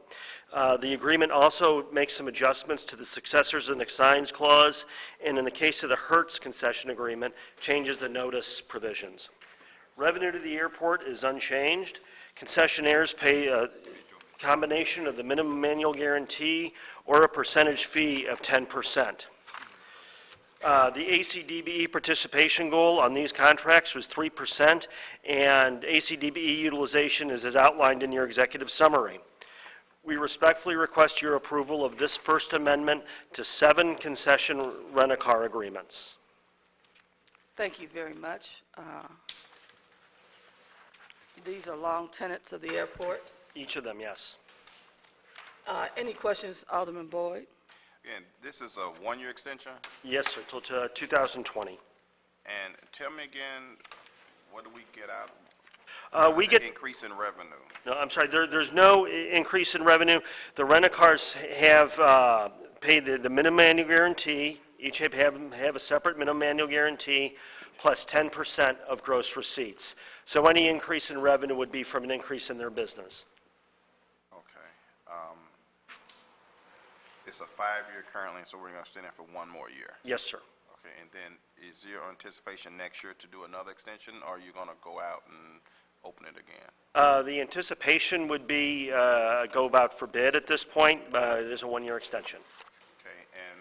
The agreement also makes some adjustments to the successors and assigns clause, and in the case of the Hertz concession agreement, changes the notice provisions. Revenue to the airport is unchanged. Concessionaires pay a combination of the minimum annual guarantee or a percentage fee of 10%. The ACDBE participation goal on these contracts was 3%, and ACDBE utilization is as outlined in your executive summary. We respectfully request your approval of this First Amendment to 7 concession rent-a-car agreements. Thank you very much. These are long tenants of the airport. Each of them, yes. Any questions, Alderman Boyd? Again, this is a one-year extension, Yes, sir, till 2020. and tell me again, what do we get out? We get, Increase in revenue. no, I'm sorry, there's no increase in revenue. The rent-a-cars have paid the minimum annual guarantee. Each have a separate minimum annual guarantee plus 10% of gross receipts. So any increase in revenue would be from an increase in their business. Okay. It's a 5-year currently, so we're going to extend it for 1 more year. Yes, sir. Okay, and then is your anticipation next year to do another extension, or are you going to go out and open it again? The anticipation would be go about for bid at this point. It is a 1-year extension. Okay, and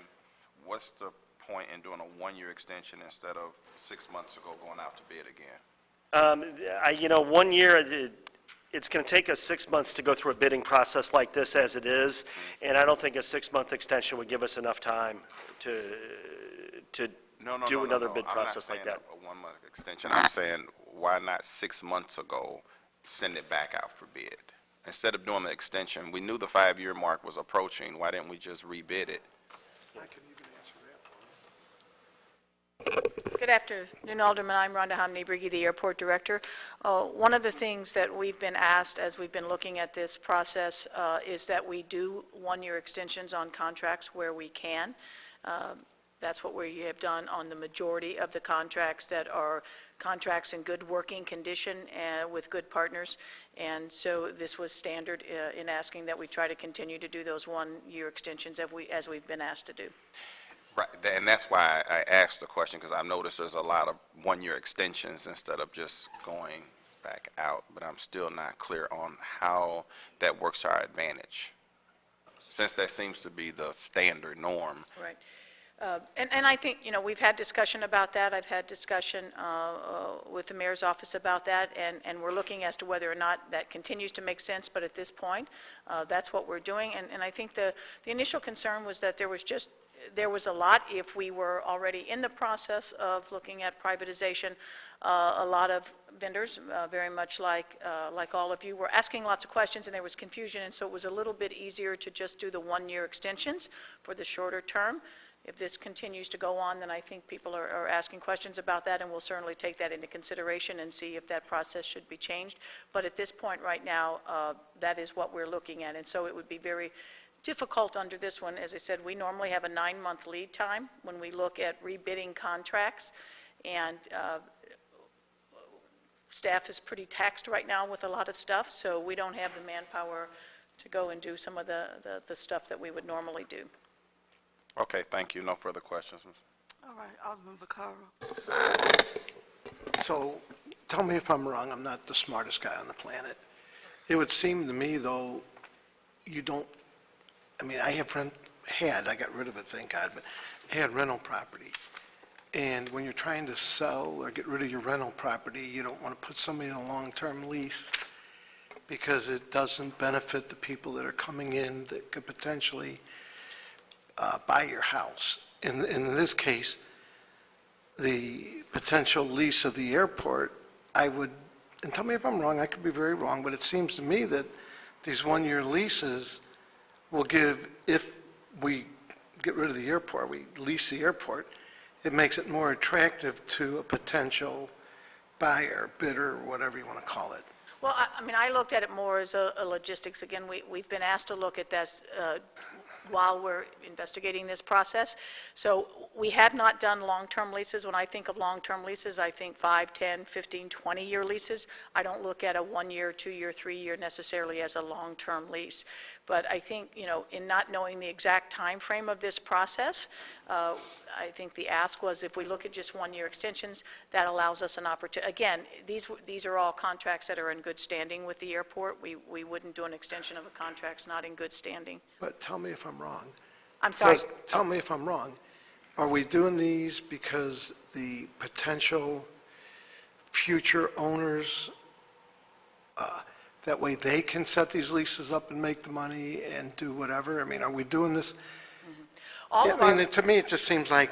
what's the point in doing a 1-year extension instead of 6 months ago going out to bid again? 1 year, it's going to take us 6 months to go through a bidding process like this as it is, and I don't think a 6-month extension would give us enough time to do another bid process like that. I'm not saying a 1-month extension. I'm saying, why not 6 months ago send it back out for bid? Instead of doing the extension, we knew the 5-year mark was approaching. Why didn't we just rebid it? Good afternoon, Alderman. I'm Rhonda Homney-Brigi, the Airport Director. One of the things that we've been asked as we've been looking at this process is that we do 1-year extensions on contracts where we can. That's what we have done on the majority of the contracts that are contracts in good working condition and with good partners. And so this was standard in asking that we try to continue to do those 1-year extensions as we've been asked to do. Right, and that's why I asked the question, because I've noticed there's a lot of 1-year extensions instead of just going back out, but I'm still not clear on how that works to our advantage, since that seems to be the standard norm. Right. And I think, we've had discussion about that. I've had discussion with the mayor's office about that, and we're looking as to whether or not that continues to make sense, but at this point, that's what we're doing. And I think the initial concern was that there was a lot, if we were already in the process of looking at privatization, a lot of vendors, very much like all of you, were asking lots of questions, and there was confusion, and so it was a little bit easier to just do the 1-year extensions for the shorter term. If this continues to go on, then I think people are asking questions about that, and we'll certainly take that into consideration and see if that process should be changed. But at this point right now, that is what we're looking at, and so it would be very difficult under this one. As I said, we normally have a 9-month lead time when we look at rebidding contracts, and staff is pretty taxed right now with a lot of stuff, so we don't have the manpower to go and do some of the stuff that we would normally do. Okay, thank you. No further questions. All right, Alderman Vaccaro. So, tell me if I'm wrong, I'm not the smartest guy on the planet. It would seem to me, though, you don't, I got rid of it, thank God, but I had rental property. And when you're trying to sell or get rid of your rental property, you don't want to put somebody in a long-term lease because it doesn't benefit the people that are coming in that could potentially buy your house. In this case, the potential lease of the airport, and tell me if I'm wrong, I could be very wrong, but it seems to me that these 1-year leases will give, if we get rid of the airport, we lease the airport, it makes it more attractive to a potential buyer, bidder, whatever you want to call it. Well, I mean, I looked at it more as a logistics. Again, we've been asked to look at this while we're investigating this process. So we have not done long-term leases. When I think of long-term leases, I think 5, 10, 15, 20-year leases. I don't look at a 1-year, 2-year, 3-year necessarily as a long-term lease. But I think, you know, in not knowing the exact time frame of this process, I think the ask was if we look at just 1-year extensions, that allows us an opportunity. Again, these are all contracts that are in good standing with the airport. We wouldn't do an extension of a contract not in good standing. But tell me if I'm wrong. I'm sorry. Tell me if I'm wrong. Are we doing these because the potential future owners, that way they can set these leases up and make the money and do whatever? I mean, are we doing this? All of our, To me, it just seems like,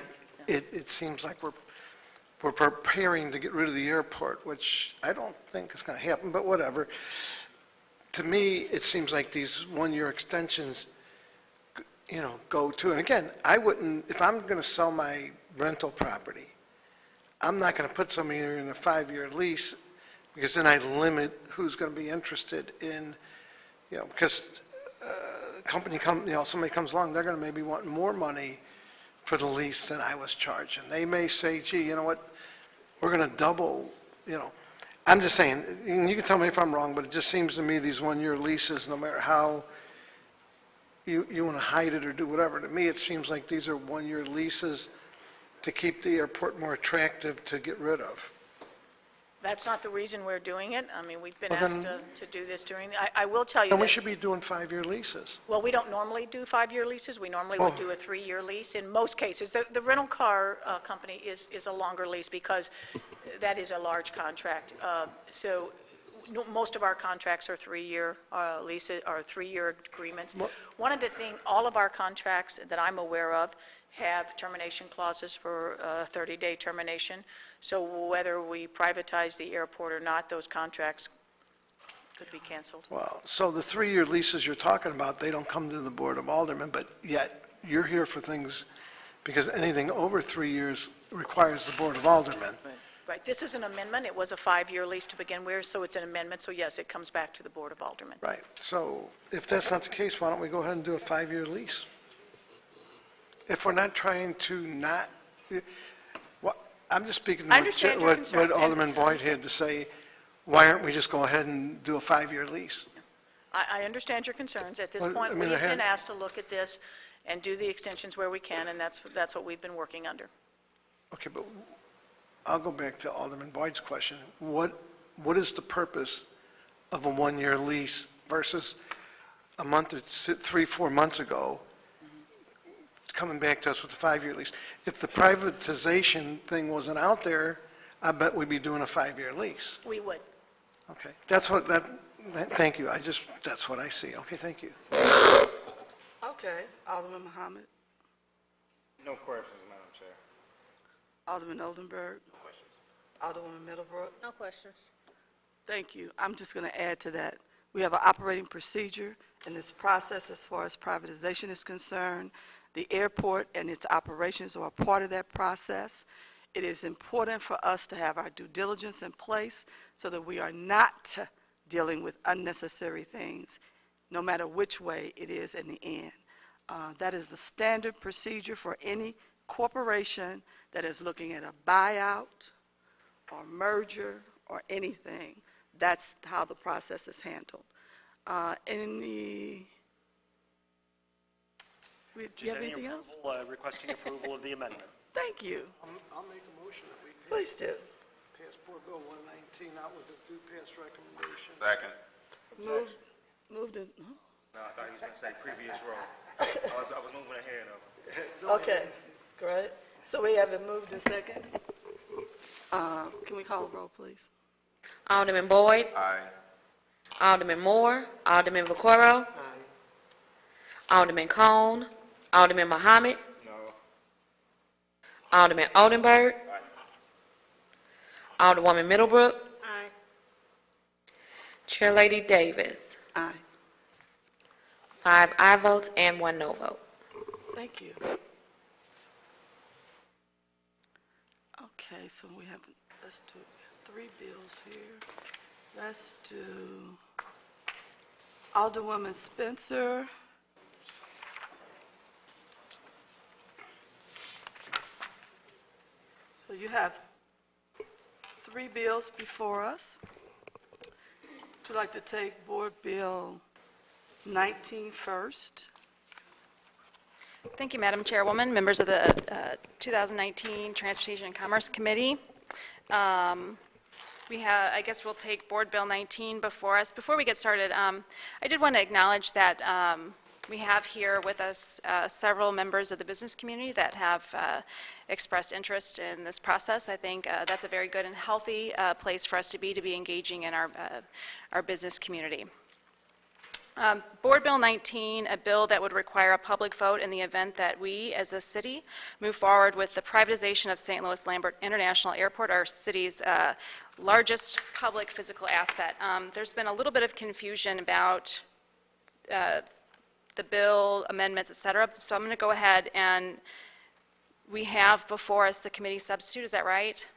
it seems like we're preparing to get rid of the airport, which I don't think is going to happen, but whatever. To me, it seems like these 1-year extensions, you know, go to, and again, I wouldn't, if I'm going to sell my rental property, I'm not going to put somebody in a 5-year lease, because then I limit who's going to be interested in, you know, because somebody comes along, they're going to maybe want more money for the lease than I was charging. They may say, gee, you know what, we're going to double, you know. I'm just saying, and you can tell me if I'm wrong, but it just seems to me these 1-year leases, no matter how you want to hide it or do whatever, to me it seems like these are 1-year leases to keep the airport more attractive to get rid of. that's not the reason we're doing it. I mean, we've been Well, asked then- to do this during, I will tell you Then we that, should be doing 5-year leases. well, we don't normally do 5-year leases. We normally would Oh. do a 3-year lease in most cases. The rental car company is a longer lease because that is a large contract. So most of our contracts are 3-year leases, or 3-year agreements. One of the things, all of our contracts that I'm aware of have termination clauses for 30-day termination. So whether we privatize the airport or not, those contracts could be canceled. Well, so the 3-year leases you're talking about, they don't come to the Board of Aldermen, but yet you're here for things, because anything over 3 years requires the Board of Aldermen. Right, this is an amendment. It was a 5-year lease to begin with, so it's an amendment. So yes, it comes back to the Board of Aldermen. Right, so if that's not the case, why don't we go ahead and do a 5-year lease? If we're not trying to not, I'm just speaking to I understand your concerns, what and- Alderman Boyd had to say, why aren't we just go ahead and do a 5-year lease? I understand your concerns. At this Well, I point, mean, we've I had- been asked to look at this and do the extensions where we can, and that's what we've been working under. Okay, but I'll go back to Alderman Boyd's question. What is the purpose of a 1-year lease versus a month or 3, 4 months ago, coming back to us with a 5-year lease? If the privatization thing wasn't out there, I bet we'd be doing a 5-year lease. We would. Okay, that's what, thank you, that's what I see. Okay, thank you. Okay, Alderman Muhammad, No questions, Madam Chair. Alderman Oldenburg. No questions. Alderwoman Middlebrook. No questions. Thank you. I'm just going to add to that. We have an operating procedure in this process as far as privatization is concerned. The airport and its operations are a part of that process. It is important for us to have our due diligence in place so that we are not dealing with unnecessary things, no matter which way it is in the end. That is the standard procedure for any corporation that is looking at a buyout or merger or anything. That's how the process is handled. Do you have anything else? Requesting approval of the amendment. Thank you. I'll make a motion that we Please do. pass Board Bill 119 out with a due pass recommendation. Second. Moved in, No, I thought he was going to say previous roll. I was moving ahead of. okay, great. So we have it moved in second. Can we call the roll, please? Alderman Boyd, Aye. Alderman Moore, Alderman Vaccaro, Alderman Cone, Alderman Muhammad, No. Alderman Oldenburg, Alderwoman Middlebrook, Aye. Chair Lady Davis. Aye. 5 aye votes and 1 no vote. Thank you. Okay, so we have, let's do 3 bills here. Let's do Alderwoman Spencer. So you have 3 bills before us. Would you like to take Board Bill 19 first? Thank you, Madam Chairwoman, members of the 2019 Transportation and Commerce Committee. I guess we'll take Board Bill 19 before us. Before we get started, I did want to acknowledge that we have here with us several members of the business community that have expressed interest in this process. I think that's a very good and healthy place for us to be engaging in our business community. Board Bill 19, a bill that would require a public vote in the event that we, as a city, move forward with the privatization of St. Louis Lambert International Airport, our city's largest public physical asset. There's been a little bit of confusion about the bill, amendments, et cetera, so I'm going to go ahead and we have before us the committee substitute, is that right?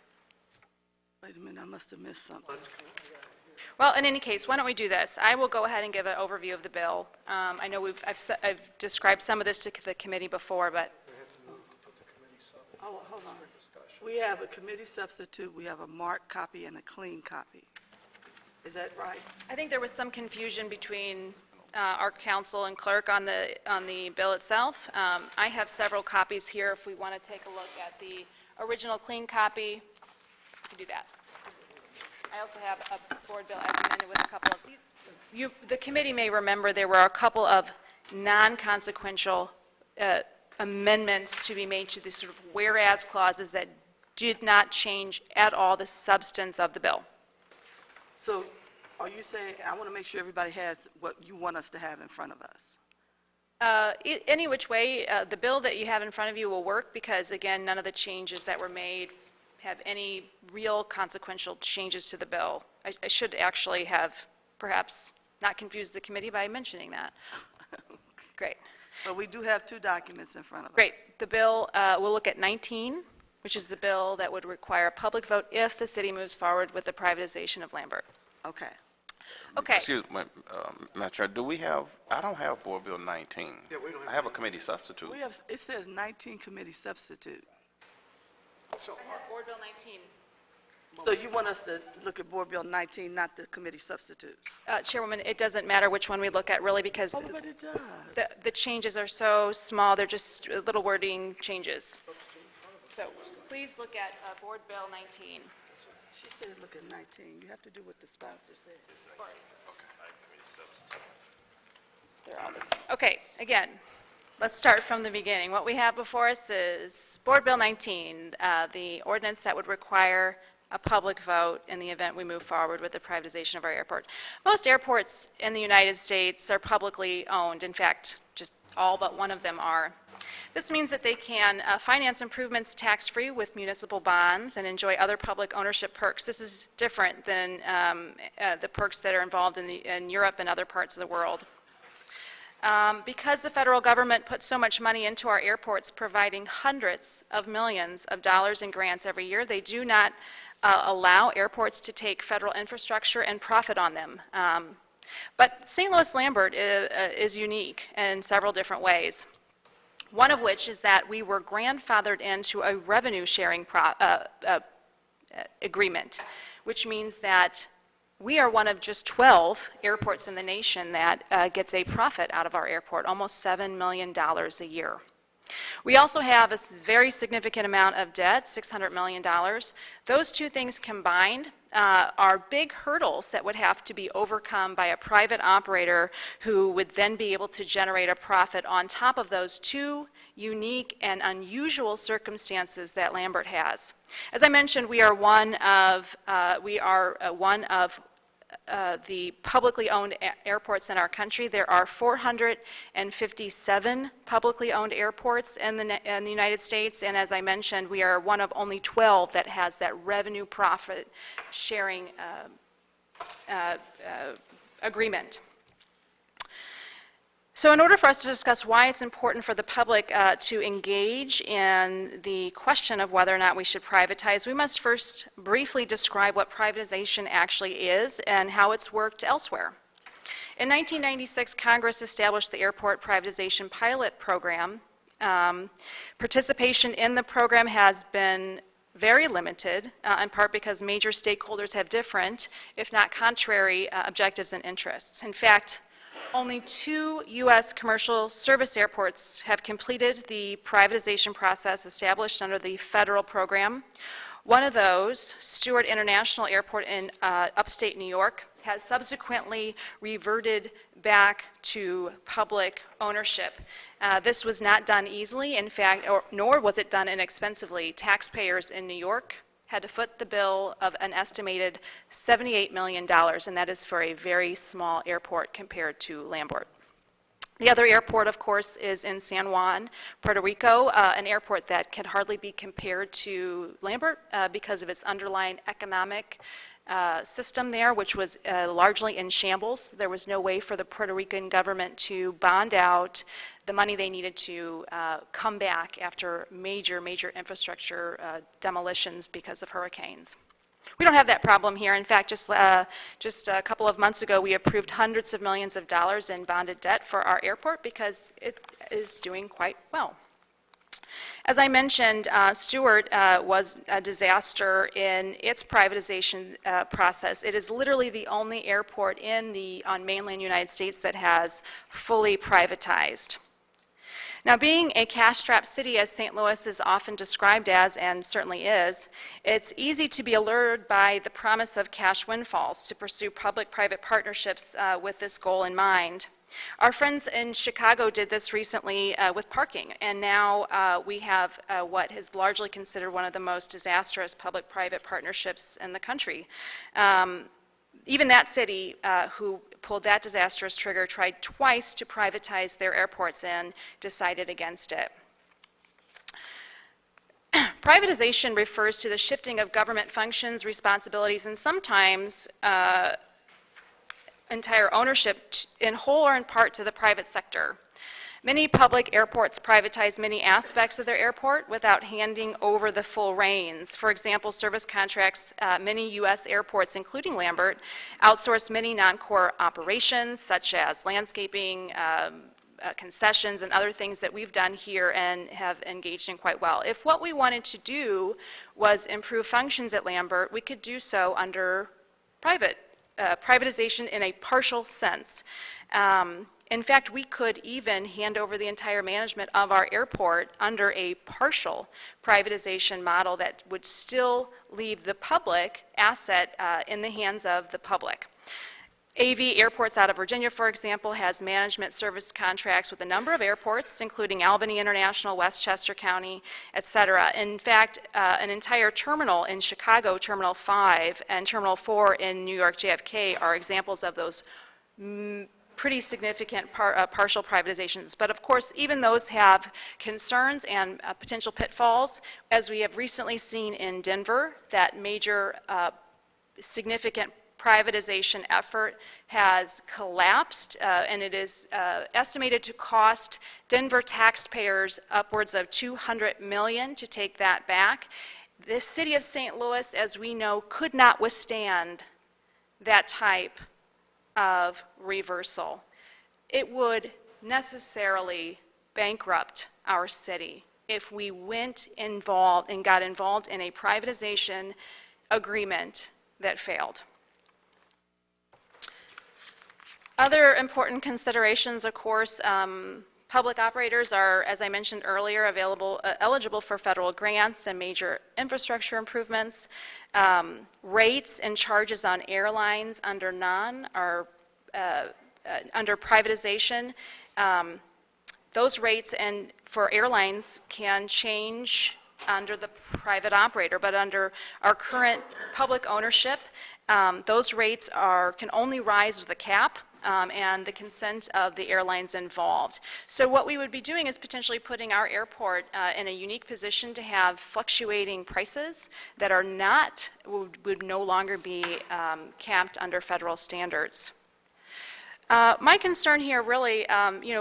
Wait a minute, I must have missed something. Well, in any case, why don't we do this? I will go ahead and give an overview of the bill. I know I've described some of this to the committee before, but... Oh, hold on. We have a committee substitute, we have a marked copy and a clean copy. Is that right? I think there was some confusion between our counsel and clerk on the bill itself. I have several copies here. If we want to take a look at the original clean copy, we can do that. I also have a board bill as amended with a couple of these. The committee may remember there were a couple of non-consequential amendments to be made to the sort of whereas clauses that did not change at all the substance of the bill. So are you saying, I want to make sure everybody has what you want us to have in front of us? Any which way, the bill that you have in front of you will work because, again, none of the changes that were made have any real consequential changes to the bill. I should actually have perhaps not confused the committee by mentioning that. Great. But we do have 2 documents in front of us. Great. The bill, we'll look at 19, which is the bill that would require a public vote if the city moves forward with the privatization of Lambert. Okay. Okay. Excuse me, Madam Chair, do we have, I don't have Board Bill 19. Yeah, we don't have. I have a committee substitute. We have, it says 19 committee substitute. So Board Bill 19. So you want us to look at Board Bill 19, not the committee substitutes? Chairwoman, it doesn't matter which one we look at really because Oh, but it does. the changes are so small, they're just little wording changes. So please look at Board Bill 19. She said look at 19. You have to do what the sponsor says. They're all the same. Okay, again, let's start from the beginning. What we have before us is Board Bill 19, the ordinance that would require a public vote in the event we move forward with the privatization of our airport. Most airports in the United States are publicly owned. In fact, just all but one of them are. This means that they can finance improvements tax-free with municipal bonds and enjoy other public ownership perks. This is different than the perks that are involved in Europe and other parts of the world. Because the federal government puts so much money into our airports, providing hundreds of millions of dollars in grants every year, they do not allow airports to take federal infrastructure and profit on them. But St. Louis Lambert is unique in several different ways. One of which is that we were grandfathered into a revenue sharing agreement, which means that we are one of just 12 airports in the nation that gets a profit out of our airport, almost $7 million a year. We also have a very significant amount of debt, $600 million. Those 2 things combined are big hurdles that would have to be overcome by a private operator who would then be able to generate a profit on top of those 2 unique and unusual circumstances that Lambert has. As I mentioned, we are one of the publicly owned airports in our country. There are 457 publicly owned airports in the United States, and as I mentioned, we are one of only 12 that has that revenue profit sharing agreement. So in order for us to discuss why it's important for the public to engage in the question of whether or not we should privatize, we must first briefly describe what privatization actually is and how it's worked elsewhere. In 1996, Congress established the Airport Privatization Pilot Program. Participation in the program has been very limited, in part because major stakeholders have different, if not contrary, objectives and interests. In fact, only 2 U.S. commercial service airports have completed the privatization process established under the federal program. One of those, Stewart International Airport in upstate New York, has subsequently reverted back to public ownership. This was not done easily, in fact, nor was it done inexpensively. Taxpayers in New York had to foot the bill of an estimated $78 million, and that is for a very small airport compared to Lambert. The other airport, of course, is in San Juan, Puerto Rico, an airport that can hardly be compared to Lambert because of its underlying economic system there, which was largely in shambles. There was no way for the Puerto Rican government to bond out the money they needed to come back after major infrastructure demolitions because of hurricanes. We don't have that problem here. In fact, just a couple of months ago, we approved hundreds of millions of dollars in bonded debt for our airport because it is doing quite well. As I mentioned, Stewart was a disaster in its privatization process. It is literally the only airport on mainland United States that has fully privatized. Now, being a cash-strapped city, as St. Louis is often described as, and certainly is, it's easy to be allured by the promise of cash windfalls to pursue public-private partnerships with this goal in mind. Our friends in Chicago did this recently with parking, and now we have what is largely considered one of the most disastrous public-private partnerships in the country. Even that city who pulled that disastrous trigger tried twice to privatize their airports and decided against it. Privatization refers to the shifting of government functions, responsibilities, and sometimes entire ownership in whole or in part to the private sector. Many public airports privatize many aspects of their airport without handing over the full reins. For example, service contracts, many U.S. airports, including Lambert, outsource many non-core operations such as landscaping, concessions, and other things that we've done here and have engaged in quite well. If what we wanted to do was improve functions at Lambert, we could do so under privatization in a partial sense. In fact, we could even hand over the entire management of our airport under a partial privatization model that would still leave the public asset in the hands of the public. AV Airports out of Virginia, for example, has management service contracts with a number of airports, including Albany International, Westchester County, et cetera. In fact, an entire terminal in Chicago, Terminal 5, and Terminal 4 in New York, JFK, are examples of those pretty significant partial privatizations. But of course, even those have concerns and potential pitfalls. As we have recently seen in Denver, that major significant privatization effort has collapsed, and it is estimated to cost Denver taxpayers upwards of $200 million to take that back. The city of St. Louis, as we know, could not withstand that type of reversal. It would necessarily bankrupt our city if we went involved and got involved in a privatization agreement that failed. Other important considerations, of course, public operators are, as I mentioned earlier, eligible for federal grants and major infrastructure improvements. Rates and charges on airlines under under privatization. Those rates for airlines can change under the private operator, but under our current public ownership, those rates can only rise with a cap. And the consent of the airlines involved. So what we would be doing is potentially putting our airport in a unique position to have fluctuating prices that are would no longer be capped under federal standards. My concern here really,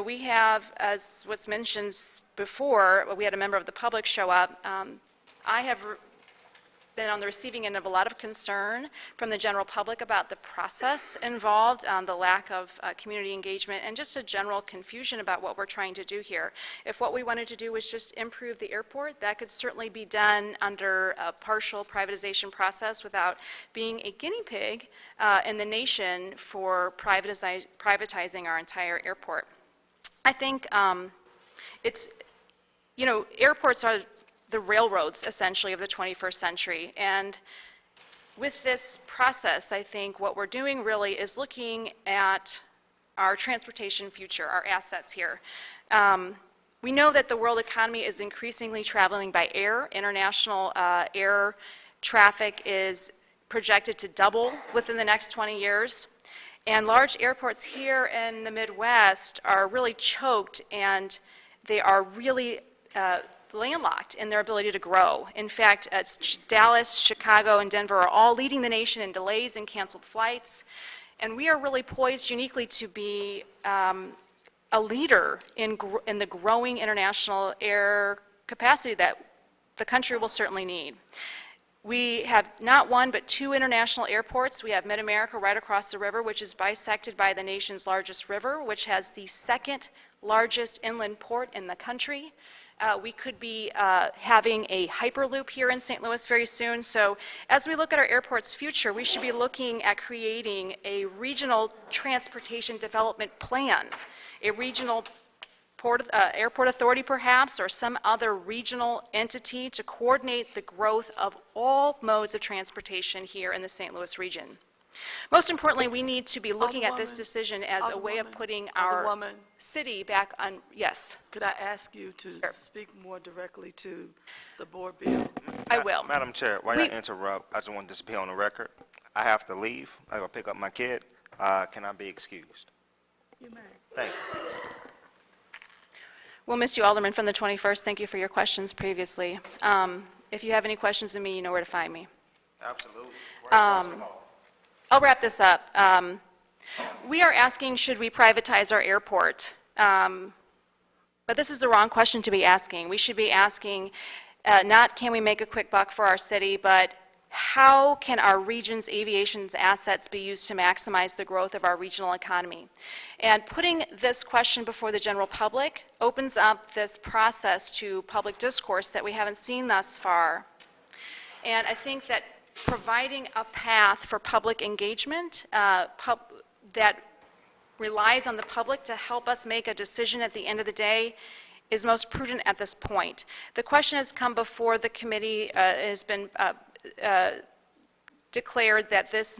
we have, as was mentioned before, we had a member of the public show up. I have been on the receiving end of a lot of concern from the general public about the process involved, the lack of community engagement, and just a general confusion about what we're trying to do here. If what we wanted to do was just improve the airport, that could certainly be done under a partial privatization process without being a guinea pig in the nation for privatizing our entire airport. I think airports are the railroads, essentially, of the 21st century. And with this process, I think what we're doing really is looking at our transportation future, our assets here. We know that the world economy is increasingly traveling by air. International air traffic is projected to double within the next 20 years. And large airports here in the Midwest are really choked, and they are really landlocked in their ability to grow. In fact, Dallas, Chicago, and Denver are all leading the nation in delays and canceled flights. And we are really poised uniquely to be a leader in the growing international air capacity that the country will certainly need. We have not one but two international airports. We have Mid-America right across the river, which is bisected by the nation's largest river, which has the second largest inland port in the country. We could be having a Hyperloop here in St. Louis very soon. So as we look at our airport's future, we should be looking at creating a regional transportation development plan, a regional airport authority perhaps, or some other regional entity to coordinate the growth of all modes of transportation here in the St. Louis region. Most importantly, we need to be looking at this decision as a way of putting our city back on, yes. Could I ask you to speak more directly to the board bill? I will. Madam Chair, while you interrupt, I just want this to be on the record. I have to leave. I gotta pick up my kid. Can I be excused? You may. Thank you. We'll miss you, Alderman, from the 21st. Thank you for your questions previously. If you have any questions of me, you know where to find me. Absolutely. I'll wrap this up. We are asking, should we privatize our airport? But this is the wrong question to be asking. We should be asking, not can we make a quick buck for our city, but how can our region's aviation's assets be used to maximize the growth of our regional economy? And putting this question before the general public opens up this process to public discourse that we haven't seen thus far. And I think that providing a path for public engagement that relies on the public to help us make a decision at the end of the day is most prudent at this point. The question has come before the committee, has been declared that this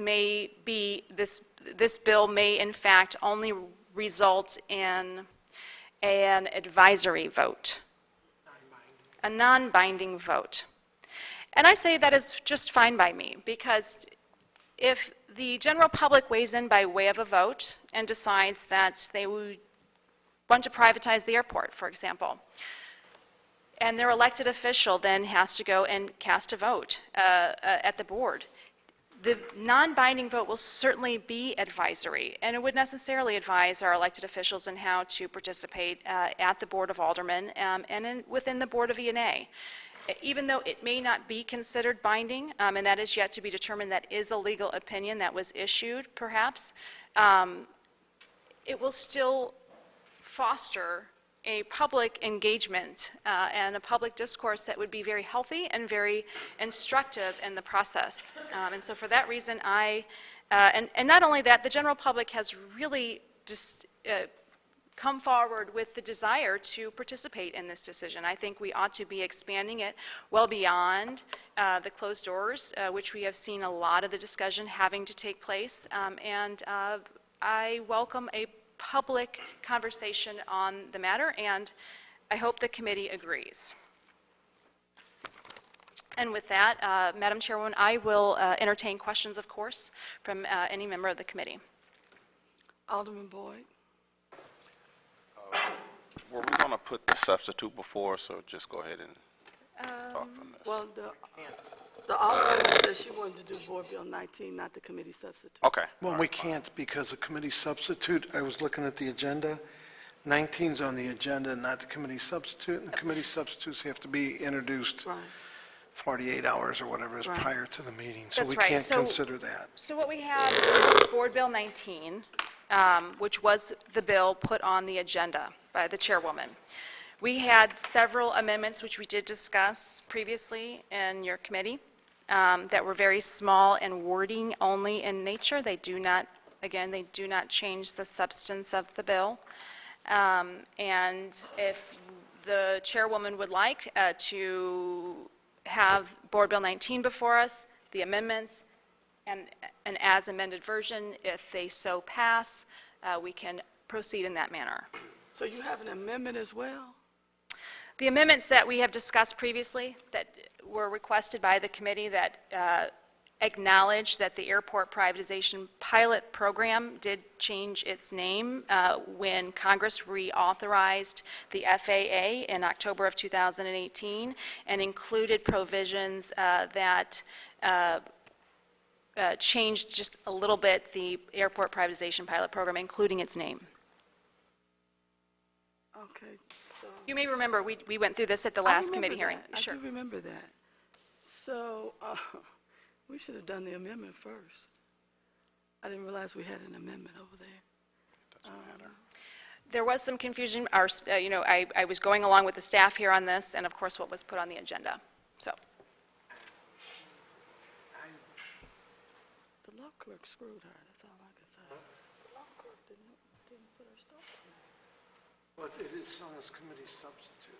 bill may in fact only result in an advisory vote, a non-binding vote. And I say that is just fine by me, because if the general public weighs in by way of a vote and decides that they want to privatize the airport, for example, and their elected official then has to go and cast a vote at the board, the non-binding vote will certainly be advisory, and it would necessarily advise our elected officials in how to participate at the Board of Aldermen and within the Board of E&A. Even though it may not be considered binding, and that is yet to be determined, that is a legal opinion that was issued, perhaps, it will still foster a public engagement and a public discourse that would be very healthy and very instructive in the process. And so for that reason, and not only that, the general public has really just come forward with the desire to participate in this decision. I think we ought to be expanding it well beyond the closed doors, which we have seen a lot of the discussion having to take place. And I welcome a public conversation on the matter, and I hope the committee agrees. And with that, Madam Chairwoman, I will entertain questions, of course, from any member of the committee. Alderman Boyd. Were we going to put the substitute before, so just go ahead and talk from this? Well, The Alderwoman said she wanted to do Board Bill 19, not the committee substitute. Okay. Well, we can't because the committee substitute, I was looking at the agenda, 19's on the agenda, not the committee substitute, and the committee substitutes have to be introduced Right. 48 hours or whatever is Right. prior to the meeting, so That's we right. can't So- consider that. So what we have is Board Bill 19, which was the bill put on the agenda by the chairwoman. We had several amendments, which we did discuss previously in your committee, that were very small and wording only in nature. They do not, again, they do not change the substance of the bill. And if the chairwoman would like to have Board Bill 19 before us, the amendments, and an as-amended version, if they so pass, we can proceed in that manner. So you have an amendment as well? The amendments that we have discussed previously that were requested by the committee that acknowledge that the airport privatization pilot program did change its name when Congress reauthorized the FAA in October of 2018 and included provisions that changed just a little bit the airport privatization pilot program, including its name. Okay, so. You may remember, we went through this at the I last remember committee hearing. that. Sure. I do remember that. So, we should have done the amendment first. I didn't realize we had an amendment over there. There was some confusion, I was going along with the staff here on this, and of course, what was put on the agenda, so. The law clerk screwed her, that's all I can say. The law clerk didn't put her stuff on there. But it is shown as committee substitute.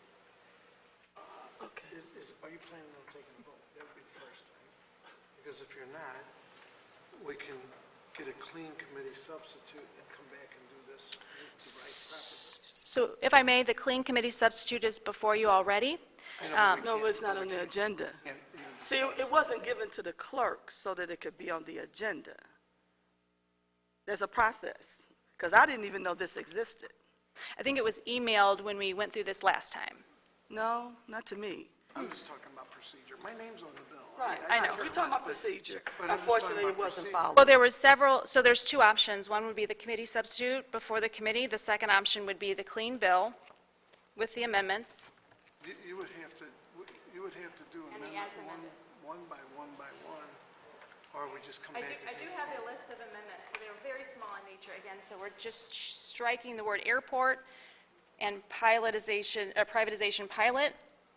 Okay. Are you planning on taking a vote? That would be the first thing. Because if you're not, we can get a clean committee substitute and come back and do this with the right precedent. So if I may, the clean committee substitute is before you already. No, it's not on the agenda. See, it wasn't given to the clerk so that it could be on the agenda. There's a process, because I didn't even know this existed. I think it was emailed when we went through this last time. No, not to me. I'm just talking about procedure. My name's on the bill. Right, I know. We're talking about procedure. But I'm just Unfortunately, talking it about wasn't procedure. followed. Well, there were several, so there's two options. One would be the committee substitute before the committee. The second option would be the clean bill with the amendments. You would have to do And the amendment as amended. one by one, or we just come back and I do have a list of amendments, so they're very small in nature again, so we're just striking the word airport and privatization pilot,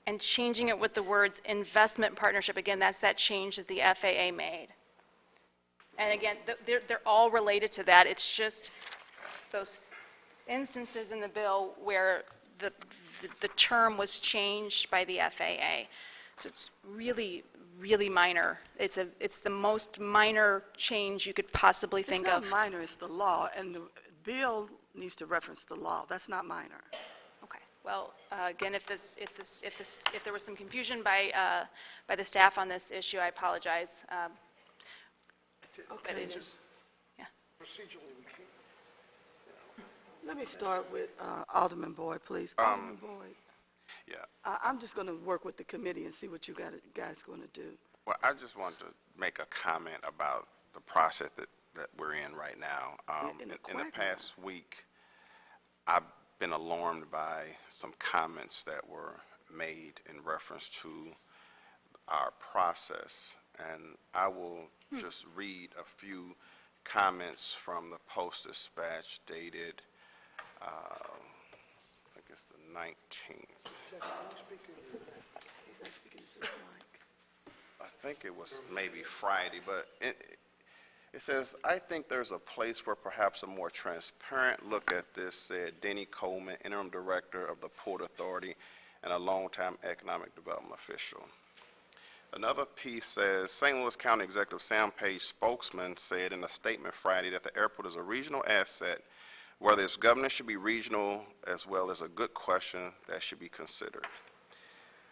and changing it with the words investment partnership. Again, that's that change that the FAA made. And again, they're all related to that. It's just those instances in the bill where the term was changed by the FAA. So it's really, really minor. It's the most minor change you could possibly think of. It's not minor, it's the law, and the bill needs to reference the law. That's not minor. Okay. Well, again, if there was some confusion by the staff on this issue, I apologize. But Okay, it is, yeah. procedurally we can't. let me start with Alderman Boyd, please. Alderman Boyd, Yeah. I'm just going to work with the committee and see what you guys going to do. Well, I just wanted to make a comment about the process that we're in right now. In the In the quagmire. past week, I've been alarmed by some comments that were made in reference to our process. And I will just read a few comments from the Post-Dispatch dated, I think it's the 19th. He's not speaking to the mic. I think it was maybe Friday, but it says, I think there's a place for perhaps a more transparent look at this, said Denny Coleman, interim director of the Port Authority and a longtime economic development official. Another piece says, St. Louis County Executive Sam Page, spokesman, said in a statement Friday that the airport is a regional asset. Whether its governance should be regional as well is a good question that should be considered.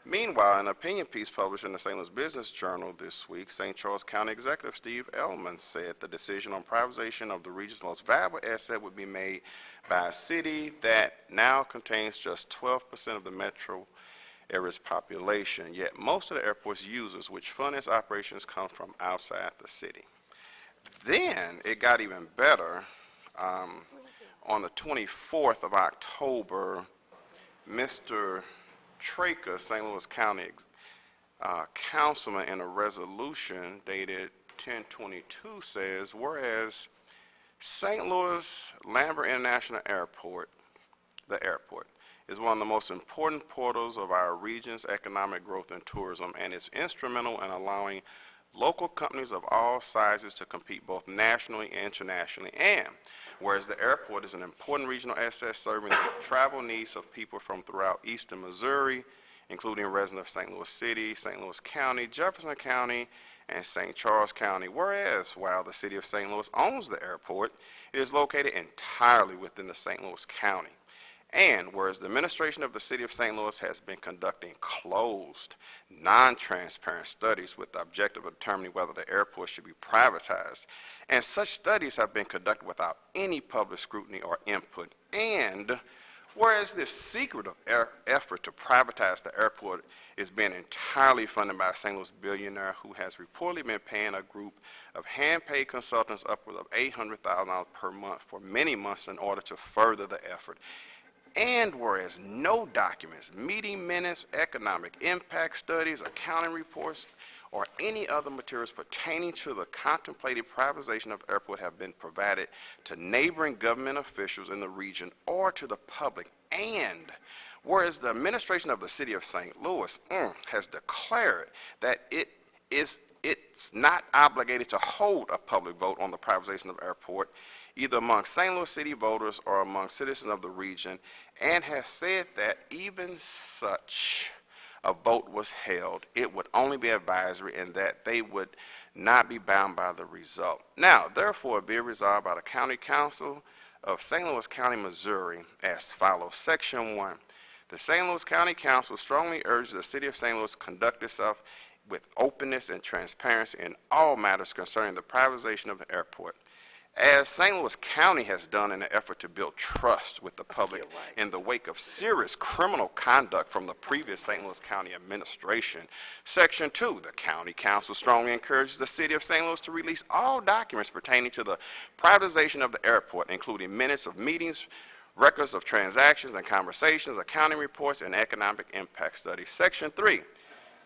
Meanwhile, an opinion piece published in the St. Louis Business Journal this week, St. Charles County Executive Steve Elman said the decision on privatization of the region's most valuable asset would be made by a city that now contains just 12% of the metro area's population, yet most of the airport's users, which fund its operations, come from outside the city. Then it got even better. On the 24th of October, Mr. Traker, St. Louis County councilman, in a resolution dated 10/22 says, whereas St. Louis Lambert International Airport, the airport, is one of the most important portals of our region's economic growth and tourism, and is instrumental in allowing local companies of all sizes to compete both nationally and internationally. And whereas the airport is an important regional asset serving the travel needs of people from throughout eastern Missouri, including residents of St. Louis City, St. Louis County, Jefferson County, and St. Charles County. Whereas while the city of St. Louis owns the airport, it is located entirely within the St. Louis County. And whereas the administration of the city of St. Louis has been conducting closed, non-transparent studies with the objective of determining whether the airport should be privatized, and such studies have been conducted without any public scrutiny or input, and whereas this secretive effort to privatize the airport is being entirely funded by a St. Louis billionaire who has reportedly been paying a group of hand-paid consultants upwards of $800,000 per month for many months in order to further the effort. And whereas no documents, meeting minutes, economic impact studies, accounting reports, or any other materials pertaining to the contemplated privatization of the airport have been provided to neighboring government officials in the region or to the public. And whereas the administration of the city of St. Louis has declared that it's not obligated to hold a public vote on the privatization of the airport, either among St. Louis City voters or among citizens of the region, and has said that even such a vote was held, it would only be advisory and that they would not be bound by the result. Now, therefore, be resolved by the County Council of St. Louis County, Missouri, as follows. Section 1. The St. Louis County Council strongly urges the city of St. Louis conduct itself with openness and transparency in all matters concerning the privatization of the airport, as St. Louis County has done in an effort to build trust with the public in the wake of serious criminal conduct from the previous St. Louis County administration. Section 2, the County Council strongly encourages the city of St. Louis to release all documents pertaining to the privatization of the airport, including minutes of meetings, records of transactions and conversations, accounting reports, and economic impact studies. Section 3,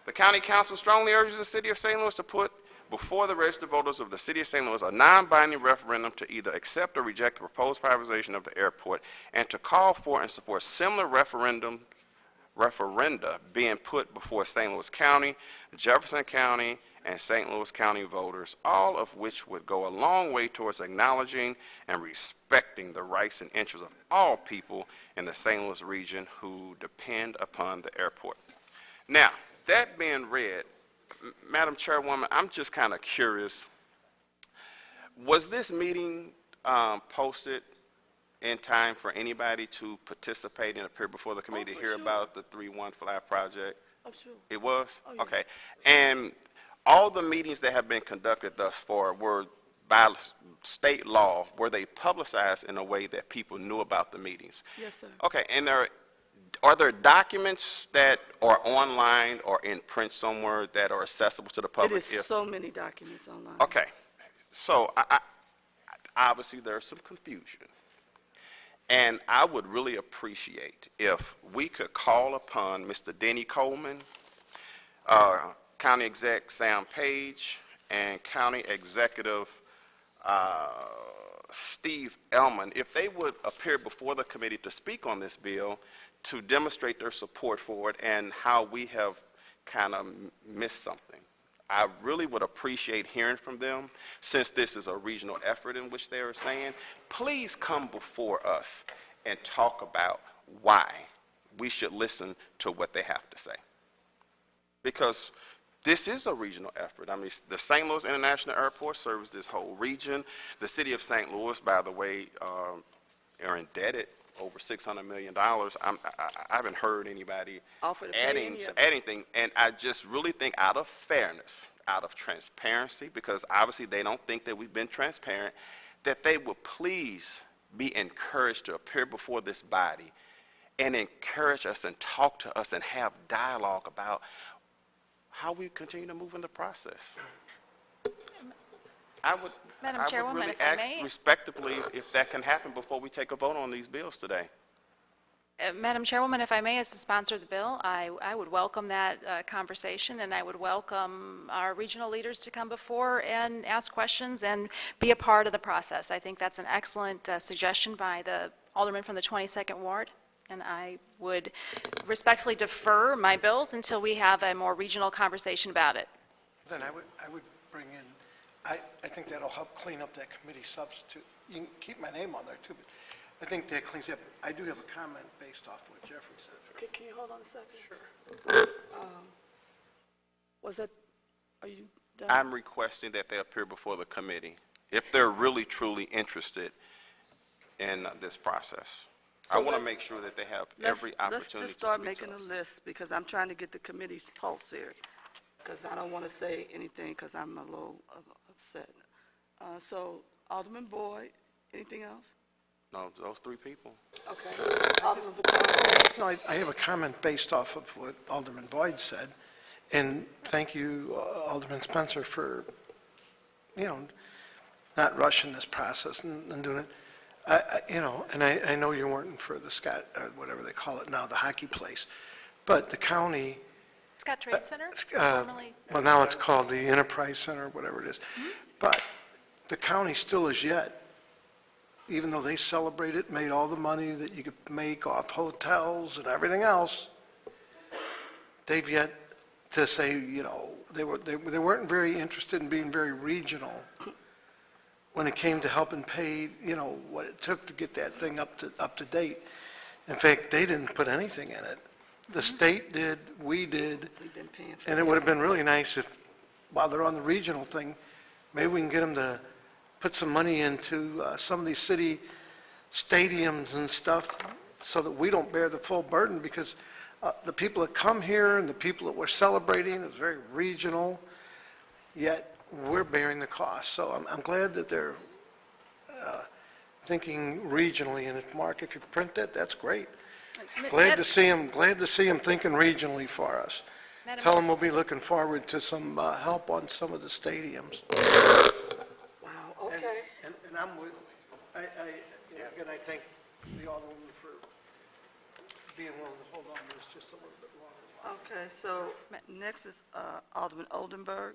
the County Council strongly urges the city of St. Louis to put before the registered voters of the city of St. Louis a non-binding referendum to either accept or reject the proposed privatization of the airport, and to call for and support similar referenda being put before St. Louis County, Jefferson County, and St. Louis County voters, all of which would go a long way towards acknowledging and respecting the rights and interests of all people in the St. Louis region who depend upon the airport. Now, that being read, Madam Chairwoman, I'm just kind of curious. Was this meeting posted in time for anybody to participate and appear before the committee to hear about the 3-1 Fly project? Oh, sure. It was? Oh, yeah. Okay. And all the meetings that have been conducted thus far were by state law, were they publicized in a way that people knew about the meetings? Yes, sir. Okay. And are there documents that are online or in print somewhere that are accessible to the public? It is so many documents online. Okay. So obviously there's some confusion. And I would really appreciate if we could call upon Mr. Denny Coleman, County Exec Sam Page, and County Executive Steve Elman, if they would appear before the committee to speak on this bill, to demonstrate their support for it and how we have kind of missed something. I really would appreciate hearing from them, since this is a regional effort in which they are saying, please come before us and talk about why we should listen to what they have to say. Because this is a regional effort. I mean, the St. Louis International Airport serves this whole region. The city of St. Louis, by the way, are indebted over $600 million. I haven't heard anybody adding anything, and I just really think out of fairness, out of transparency, because obviously they don't think that we've been transparent, that they will please be encouraged to appear before this body and encourage us and talk to us and have dialogue about how we continue to move in the process. Madam I would Chairwoman, really if I ask may? respectively if that can happen before we take a vote on these bills today. Madam Chairwoman, if I may, as the sponsor of the bill, I would welcome that conversation, and I would welcome our regional leaders to come before and ask questions and be a part of the process. I think that's an excellent suggestion by the alderman from the 22nd Ward, and I would respectfully defer my bills until we have a more regional conversation about it. Then I would bring in, I think that'll help clean up that committee substitute. You can keep my name on there too, but I think that cleans up. I do have a comment based off what Jeffrey said. Can you hold on a second? Sure. Are you done? I'm requesting that they appear before the committee if they're really, truly interested in this process. I want to make sure that they have every opportunity to speak to us. Let's just start making a list, because I'm trying to get the committee's pulse here, because I don't want to say anything because I'm a little upset. So Alderman Boyd, anything else? No, those three people. Okay. Alderman Vaccaro. No, I have a comment based off of what Alderman Boyd said, and thank you, Alderman Spencer, for, not rushing this process and doing it. I know you weren't for the Scott, or whatever they call it now, the hockey place, but the county, Scott Trade Center, formerly. well, now it's called the Enterprise Center, whatever it is, but the county still is yet, even though they celebrated, made all the money that you could make off hotels and everything else, they've yet to say, they weren't very interested in being very regional when it came to helping pay, what it took to get that thing up to date. In fact, they didn't put anything in it. The state did, we did, We've been paying for and it would have been really nice if, while they're on the regional thing, maybe we can get them to put some money into some of these city stadiums and stuff so that we don't bear the full burden, because the people that come here and the people that we're celebrating is very regional, yet we're bearing the cost. So I'm glad that they're thinking regionally, and if, Mark, if you print that, that's great. Glad to see them thinking regionally for us. Tell them we'll be looking forward to some help on some of the stadiums. Wow, okay. And I'm with, again, I thank the Alderwoman for being willing to hold on to this just a little bit longer. Okay, so next is Alderman Oldenburg.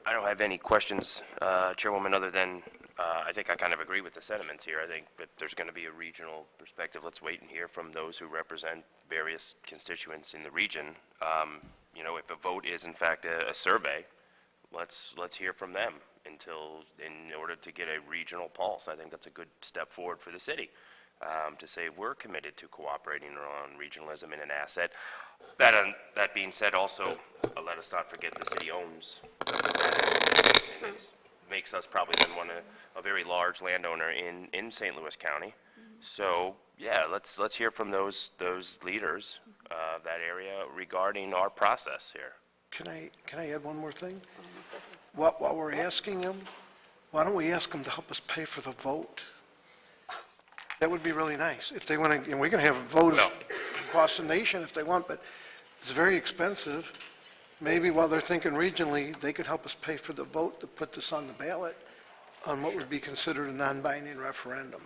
I don't have any questions, Chairwoman, other than I think I kind of agree with the sentiments here. I think that there's going to be a regional perspective. Let's wait and hear from those who represent various constituents in the region. If a vote is in fact a survey, let's hear from them in order to get a regional pulse. I think that's a good step forward for the city to say we're committed to cooperating on regionalism in an asset. That being said, also, let us not forget the city owns that asset. And it makes us probably then a very large landowner in St. Louis County. So, yeah, let's hear from those leaders of that area regarding our process here. Can I add one more thing? While we're asking them, why don't we ask them to help us pay for the vote? That would be really nice. If they want to, and we can have a vote across the nation if they want, but it's very expensive. Maybe while they're thinking regionally, they could help us pay for the vote to put this on the ballot on what would be considered a non-binding referendum.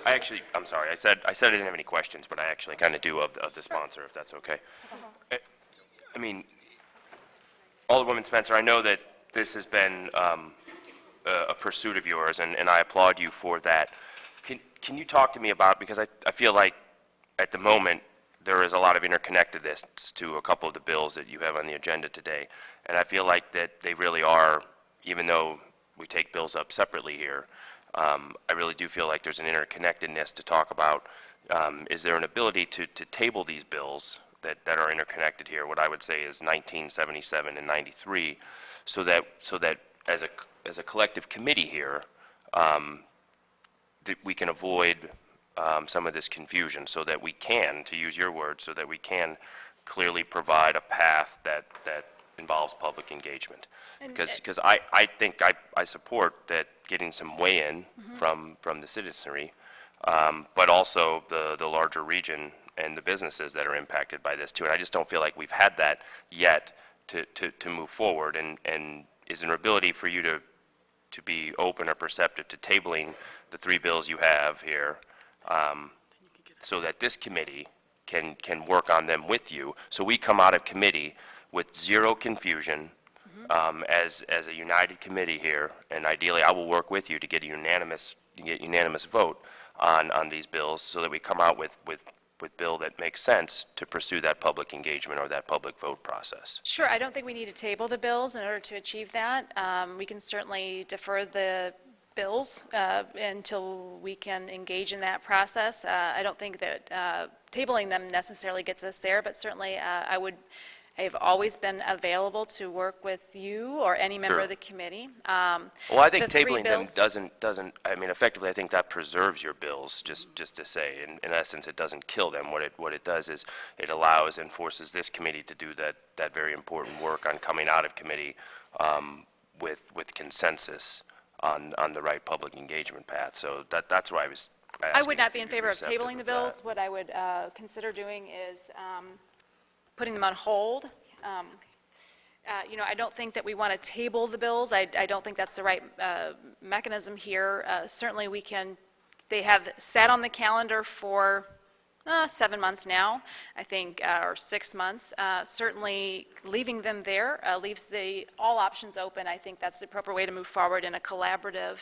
I'm sorry, I said I didn't have any questions, but I actually kind of do of the sponsor, if that's okay. I mean, Alderwoman Spencer, I know that this has been a pursuit of yours, and I applaud you for that. Can you talk to me about, because I feel like at the moment there is a lot of interconnectedness to a couple of the bills that you have on the agenda today, and I feel like that they really are, even though we take bills up separately here, I really do feel like there's an interconnectedness to talk about. Is there an ability to table these bills that are interconnected here, what I would say is 1977 and 93, so that as a collective committee here, that we can avoid some of this confusion, so that we can, to use your words, so that we can clearly provide a path that involves public engagement. Because I think I support that getting some weigh-in from the citizenry but also the larger region and the businesses that are impacted by this too. And I just don't feel like we've had that yet to move forward. And is there an ability for you to be open or perceptive to tabling the 3 bills you have here, so that this committee can work on them with you, so we come out of committee with zero confusion, as a united committee here, and ideally I will work with you to get a unanimous vote on these bills, so that we come out with bill that makes sense to pursue that public engagement or that public vote process. Sure, I don't think we need to table the bills in order to achieve that. We can certainly defer the bills until we can engage in that process. I don't think that tabling them necessarily gets us there, but certainly I've always been available to work with you or any member of the committee. Well, I think The 3 tabling them bills- doesn't, I mean, effectively, I think that preserves your bills, just to say. In essence, it doesn't kill them. What it does is it allows and forces this committee to do that very important work on coming out of committee with consensus on the right public engagement path. So that's why I was asking. I would not if be in you'd be favor of receptive tabling the of bills. that. What I would consider doing is putting them on hold. I don't think that we want to table the bills. I don't think that's the right mechanism here. Certainly they have sat on the calendar for 7 months now, I think, or 6 months. Certainly leaving them there leaves all options open. I think that's the appropriate way to move forward in a collaborative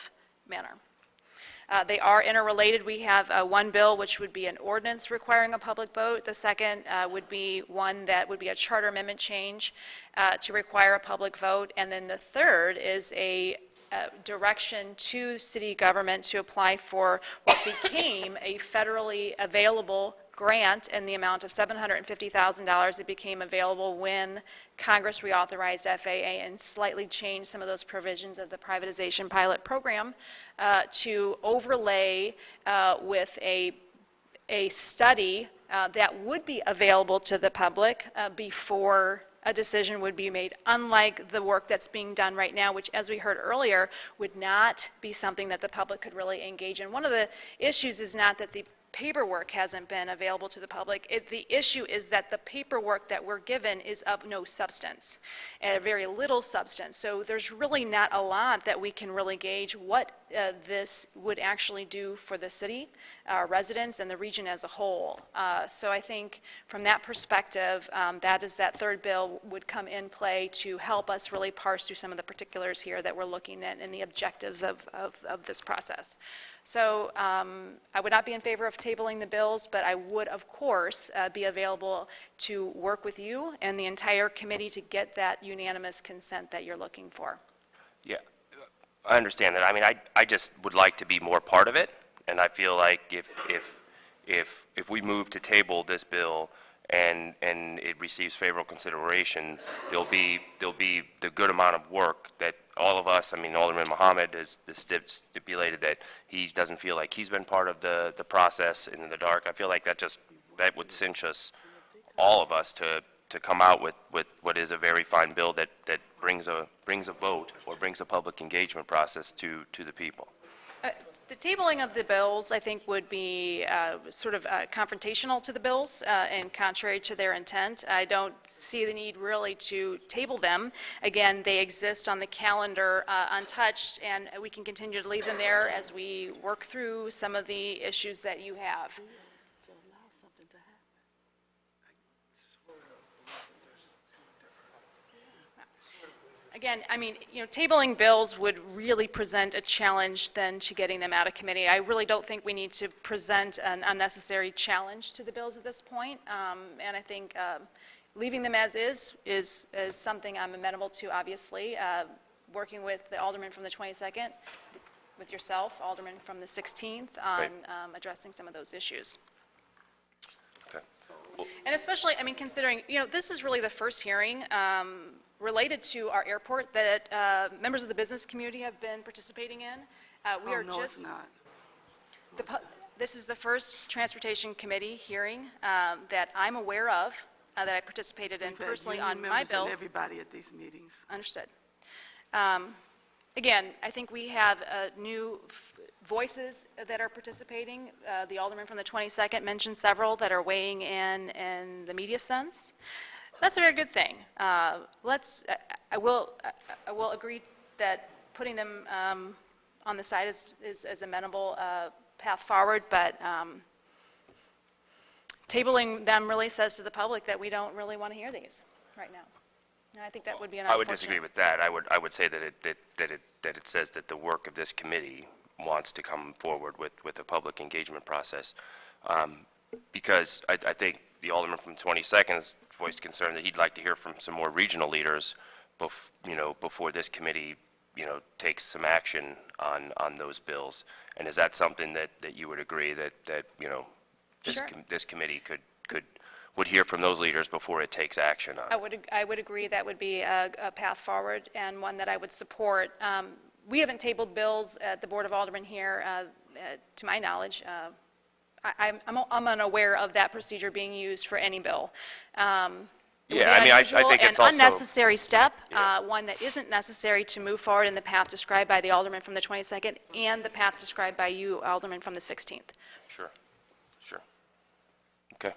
manner. They are interrelated. We have one bill which would be an ordinance requiring a public vote. The second would be one that would be a charter amendment change to require a public vote. And then the third is a direction to city government to apply for what became a federally available grant in the amount of $750,000. It became available when Congress reauthorized FAA and slightly changed some of those provisions of the privatization pilot program to overlay with a study that would be available to the public before a decision would be made, unlike the work that's being done right now, which, as we heard earlier, would not be something that the public could really engage in. One of the issues is not that the paperwork hasn't been available to the public. The issue is that the paperwork that we're given is of no substance, very little substance. So there's really not a lot that we can really gauge what this would actually do for the city, our residents, and the region as a whole. So I think from that perspective, that third bill would come in play to help us really parse through some of the particulars here that we're looking at and the objectives of this process. So I would not be in favor of tabling the bills, but I would, of course, be available to work with you and the entire committee to get that unanimous consent that you're looking for. Yeah, I understand that. I mean, I just would like to be more part of it, and I feel like if we move to table this bill and it receives favorable consideration, there'll be the good amount of work that all of us, I mean, Alderman Mohammed has stipulated that he doesn't feel like he's been part of the process in the dark. I feel like that would cinch us, all of us, to come out with what is a very fine bill that brings a vote or brings a public engagement process to the people. The tabling of the bills, I think, would be sort of confrontational to the bills and contrary to their intent. I don't see the need really to table them. Again, they exist on the calendar untouched, and we can continue to leave them there as we work through some of the issues that you have. Again, I mean, tabling bills would really present a challenge then to getting them out of committee. I really don't think we need to present an unnecessary challenge to the bills at this point. And I think leaving them as is something I'm amenable to, obviously, working with the alderman from the 22nd, with yourself, alderman from the 16th, on addressing some of those issues. Okay. And especially, I mean, considering, this is really the first hearing related to our airport that members of the business community have been participating in. It's not. This is the first Transportation Committee hearing that I'm aware of, that I participated in personally on my bills. And everybody at these meetings. Understood. Again, I think we have a new voices that are participating. The alderman from the 22nd mentioned several that are weighing in the media sense. That's a very good thing. I will agree that putting them on the side is amenable path forward, but tabling them really says to the public that we don't really want to hear these right now. And I think that would be an I would unfortunate. disagree with that. I would say that it says that the work of this committee wants to come forward with a public engagement process. Because I think the alderman from 22nd voiced concern that he'd like to hear from some more regional leaders before this committee takes some action on those bills. And is that something that you would agree that Sure. this committee would hear from those leaders before it takes action on? I would agree that would be a path forward and one that I would support. We haven't tabled bills at the Board of Aldermen here, to my knowledge. I'm unaware of that procedure being used for any bill. It would be I mean, I unusual think it's and also unnecessary step, Yeah. one that isn't necessary to move forward in the path described by the alderman from the 22nd and the path described by you, alderman from the 16th. Sure. Okay.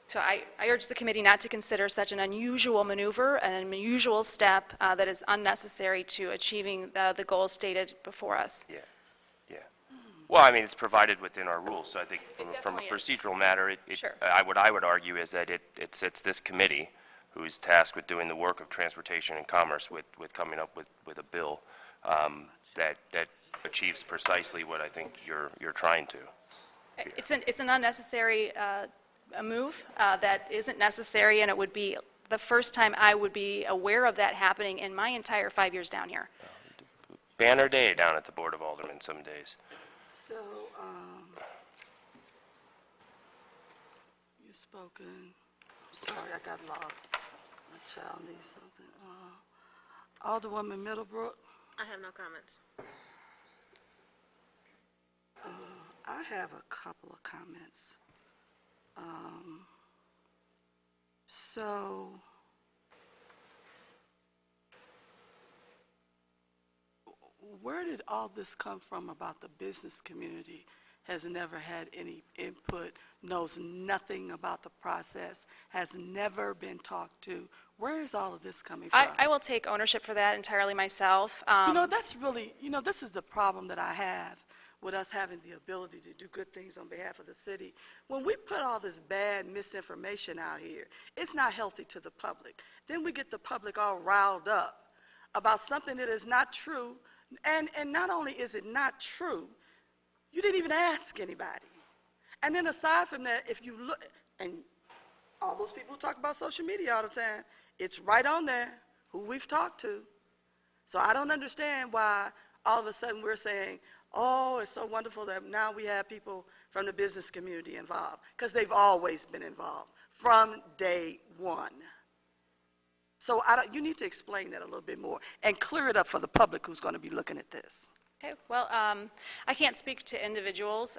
So I urge the committee not to consider such an unusual maneuver, an unusual step that is unnecessary to achieving the goals stated before us. Yeah. Well, I mean, it's provided within our rules, so I think from a definitely is. procedural matter, Sure. what I would argue is that it sits this committee, who's tasked with doing the work of transportation and commerce, with coming up with a bill that achieves precisely what I think you're trying to. It's an unnecessary a move that isn't necessary, and it would be the first time I would be aware of that happening in my entire 5 years down here. Banner day down at the Board of Aldermen some days. So, you've spoken, I'm sorry, I got lost. My child needs something. Alderwoman Middlebrook? I have no comments. I have a couple of comments. So, where did all this come from about the business community has never had any input, knows nothing about the process, has never been talked to? Where is all of this coming from? I will take ownership for that entirely myself. That's really, this is the problem that I have with us having the ability to do good things on behalf of the city. When we put all this bad misinformation out here, it's not healthy to the public. Then we get the public all riled up about something that is not true. And not only is it not true, you didn't even ask anybody. And then aside from that, if you look, and all those people who talk about social media all the time, it's right on there who we've talked to. So I don't understand why all of a sudden we're saying, oh, it's so wonderful that now we have people from the business community involved, because they've always been involved from day one. So you need to explain that a little bit more and clear it up for the public who's going to be looking at this. Okay, well, I can't speak to individuals.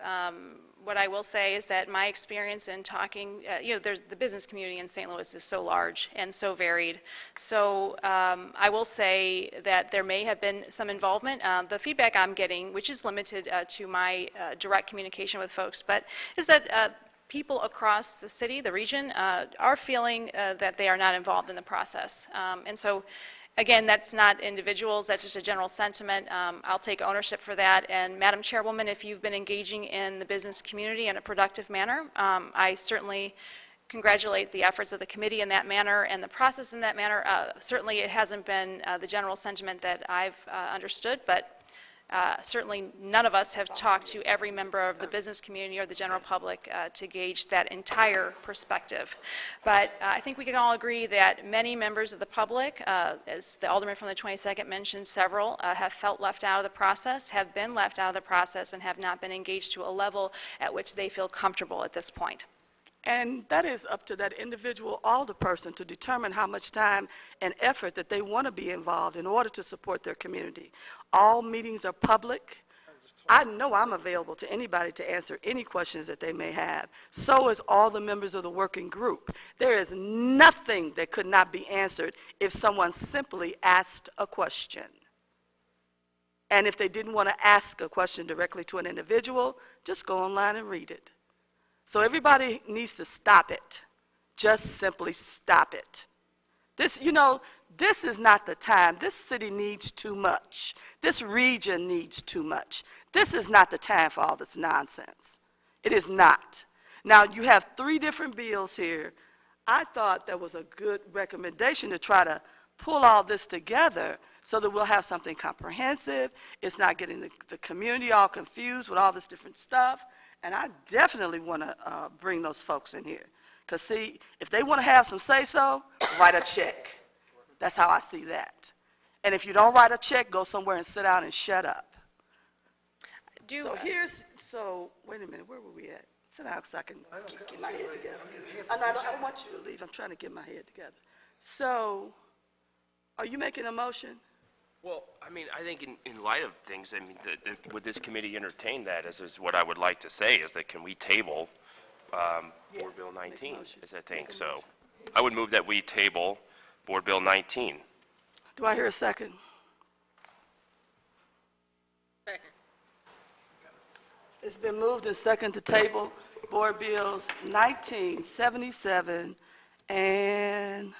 What I will say is that my experience in talking, there's the business community in St. Louis is so large and so varied. So I will say that there may have been some involvement. The feedback I'm getting, which is limited to my direct communication with folks, but is that people across the city, the region, are feeling that they are not involved in the process. And so, again, that's not individuals, that's just a general sentiment. I'll take ownership for that. And Madam Chairwoman, if you've been engaging in the business community in a productive manner, I certainly congratulate the efforts of the committee in that manner and the process in that manner. Certainly it hasn't been the general sentiment that I've understood, but certainly none of us have talked to every member of the business community or the general public to gauge that entire perspective. But I think we can all agree that many members of the public, as the alderman from the 22nd mentioned, several have felt left out of the process, have been left out of the process, and have not been engaged to a level at which they feel comfortable at this point. And that is up to that individual alderperson to determine how much time and effort that they want to be involved in order to support their community. All meetings are public. I know I'm available to anybody to answer any questions that they may have. So is all the members of the working group. There is nothing that could not be answered if someone simply asked a question. And if they didn't want to ask a question directly to an individual, just go online and read it. So everybody needs to stop it. Just simply stop it. This, you know, this is not the time. This city needs too much. This region needs too much. This is not the time for all this nonsense. It is not. Now, you have 3 different bills here. I thought that was a good recommendation to try to pull all this together so that we'll have something comprehensive. It's not getting the community all confused with all this different stuff. And I definitely want to bring those folks in here. Because, see, if they want to have some say-so, write a check. That's how I see that. And if you don't write a check, go somewhere and sit down and shut up. So wait a minute, where were we at? Sit down so I can get my head together. I don't want you to leave. I'm trying to get my head together. So, are you making a motion? Well, I mean, I think in light of things, I mean, would this committee entertain that? Is what I would like to say, is that can we table Board Bill 19, as I think so. I would move that we table Board Bill 19. Do I hear a second? Second. It's been moved and second to table Board Bills 1977 and,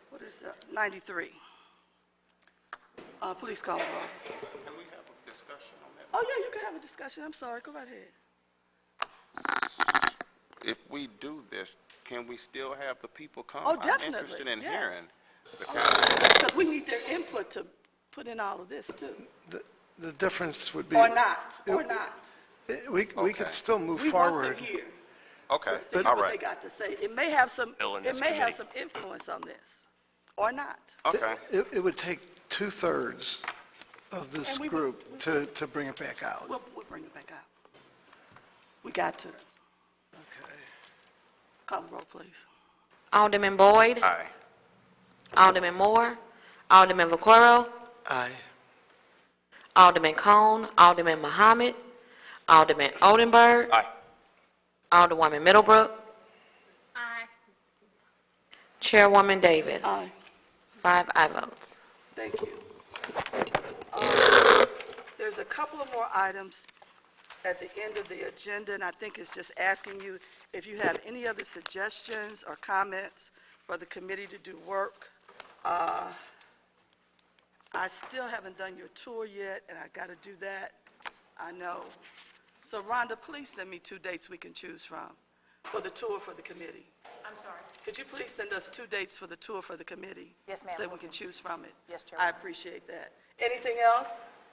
what is that, 93. Please call the roll. Can we have a discussion on that? Oh, yeah, you can have a discussion. I'm sorry. Go right ahead. If we do this, can we still have the people come? Oh, definitely. I'm interested in Yes. hearing the kind of... Because we need their input to put in all of this, too. The difference would be... Or not. We could still move We want forward. them here. Okay, To hear all what they right. got to say. It may have some, Bill in it this may have committee. some influence on this, or not. Okay. It would take 2/3 of this And we group to bring it back out. We'll bring it back out. We got to. Okay. Call the roll, please. Alderman Boyd. Aye. Alderman Moore. Alderman Vaccaro. Aye. Alderman Cone. Alderman Muhammad. Alderman Oldenburg. Aye. Alderwoman Middlebrook. Aye. Chairwoman Davis. Aye. 5 aye votes. Thank you. There's a couple of more items at the end of the agenda, and I think it's just asking you if you have any other suggestions or comments for the committee to do work. I still haven't done your tour yet, and I got to do that. I know. So Rhonda, please send me 2 dates we can choose from for the tour for the committee. I'm sorry. Could you please send us 2 dates for the tour for the committee? Yes, ma'am. So we can choose from it. Yes, I Chairwoman. appreciate that. Anything else?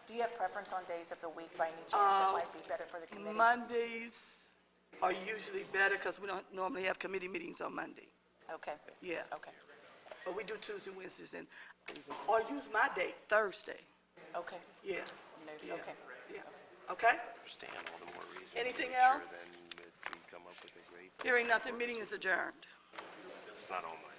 Do you have preference on days of the week by any chance that might be better for the committee? Mondays are usually better because we don't normally have committee meetings on Monday. Okay. Yes. Okay. But we do Tuesday, Wednesdays, and, or use my date, Thursday. Okay. Yeah. Yeah. Okay. Yeah. Okay? Understand all the more reason. Anything to make sure else? then that we come up with a great, Hearing nothing, meeting is adjourned. not on my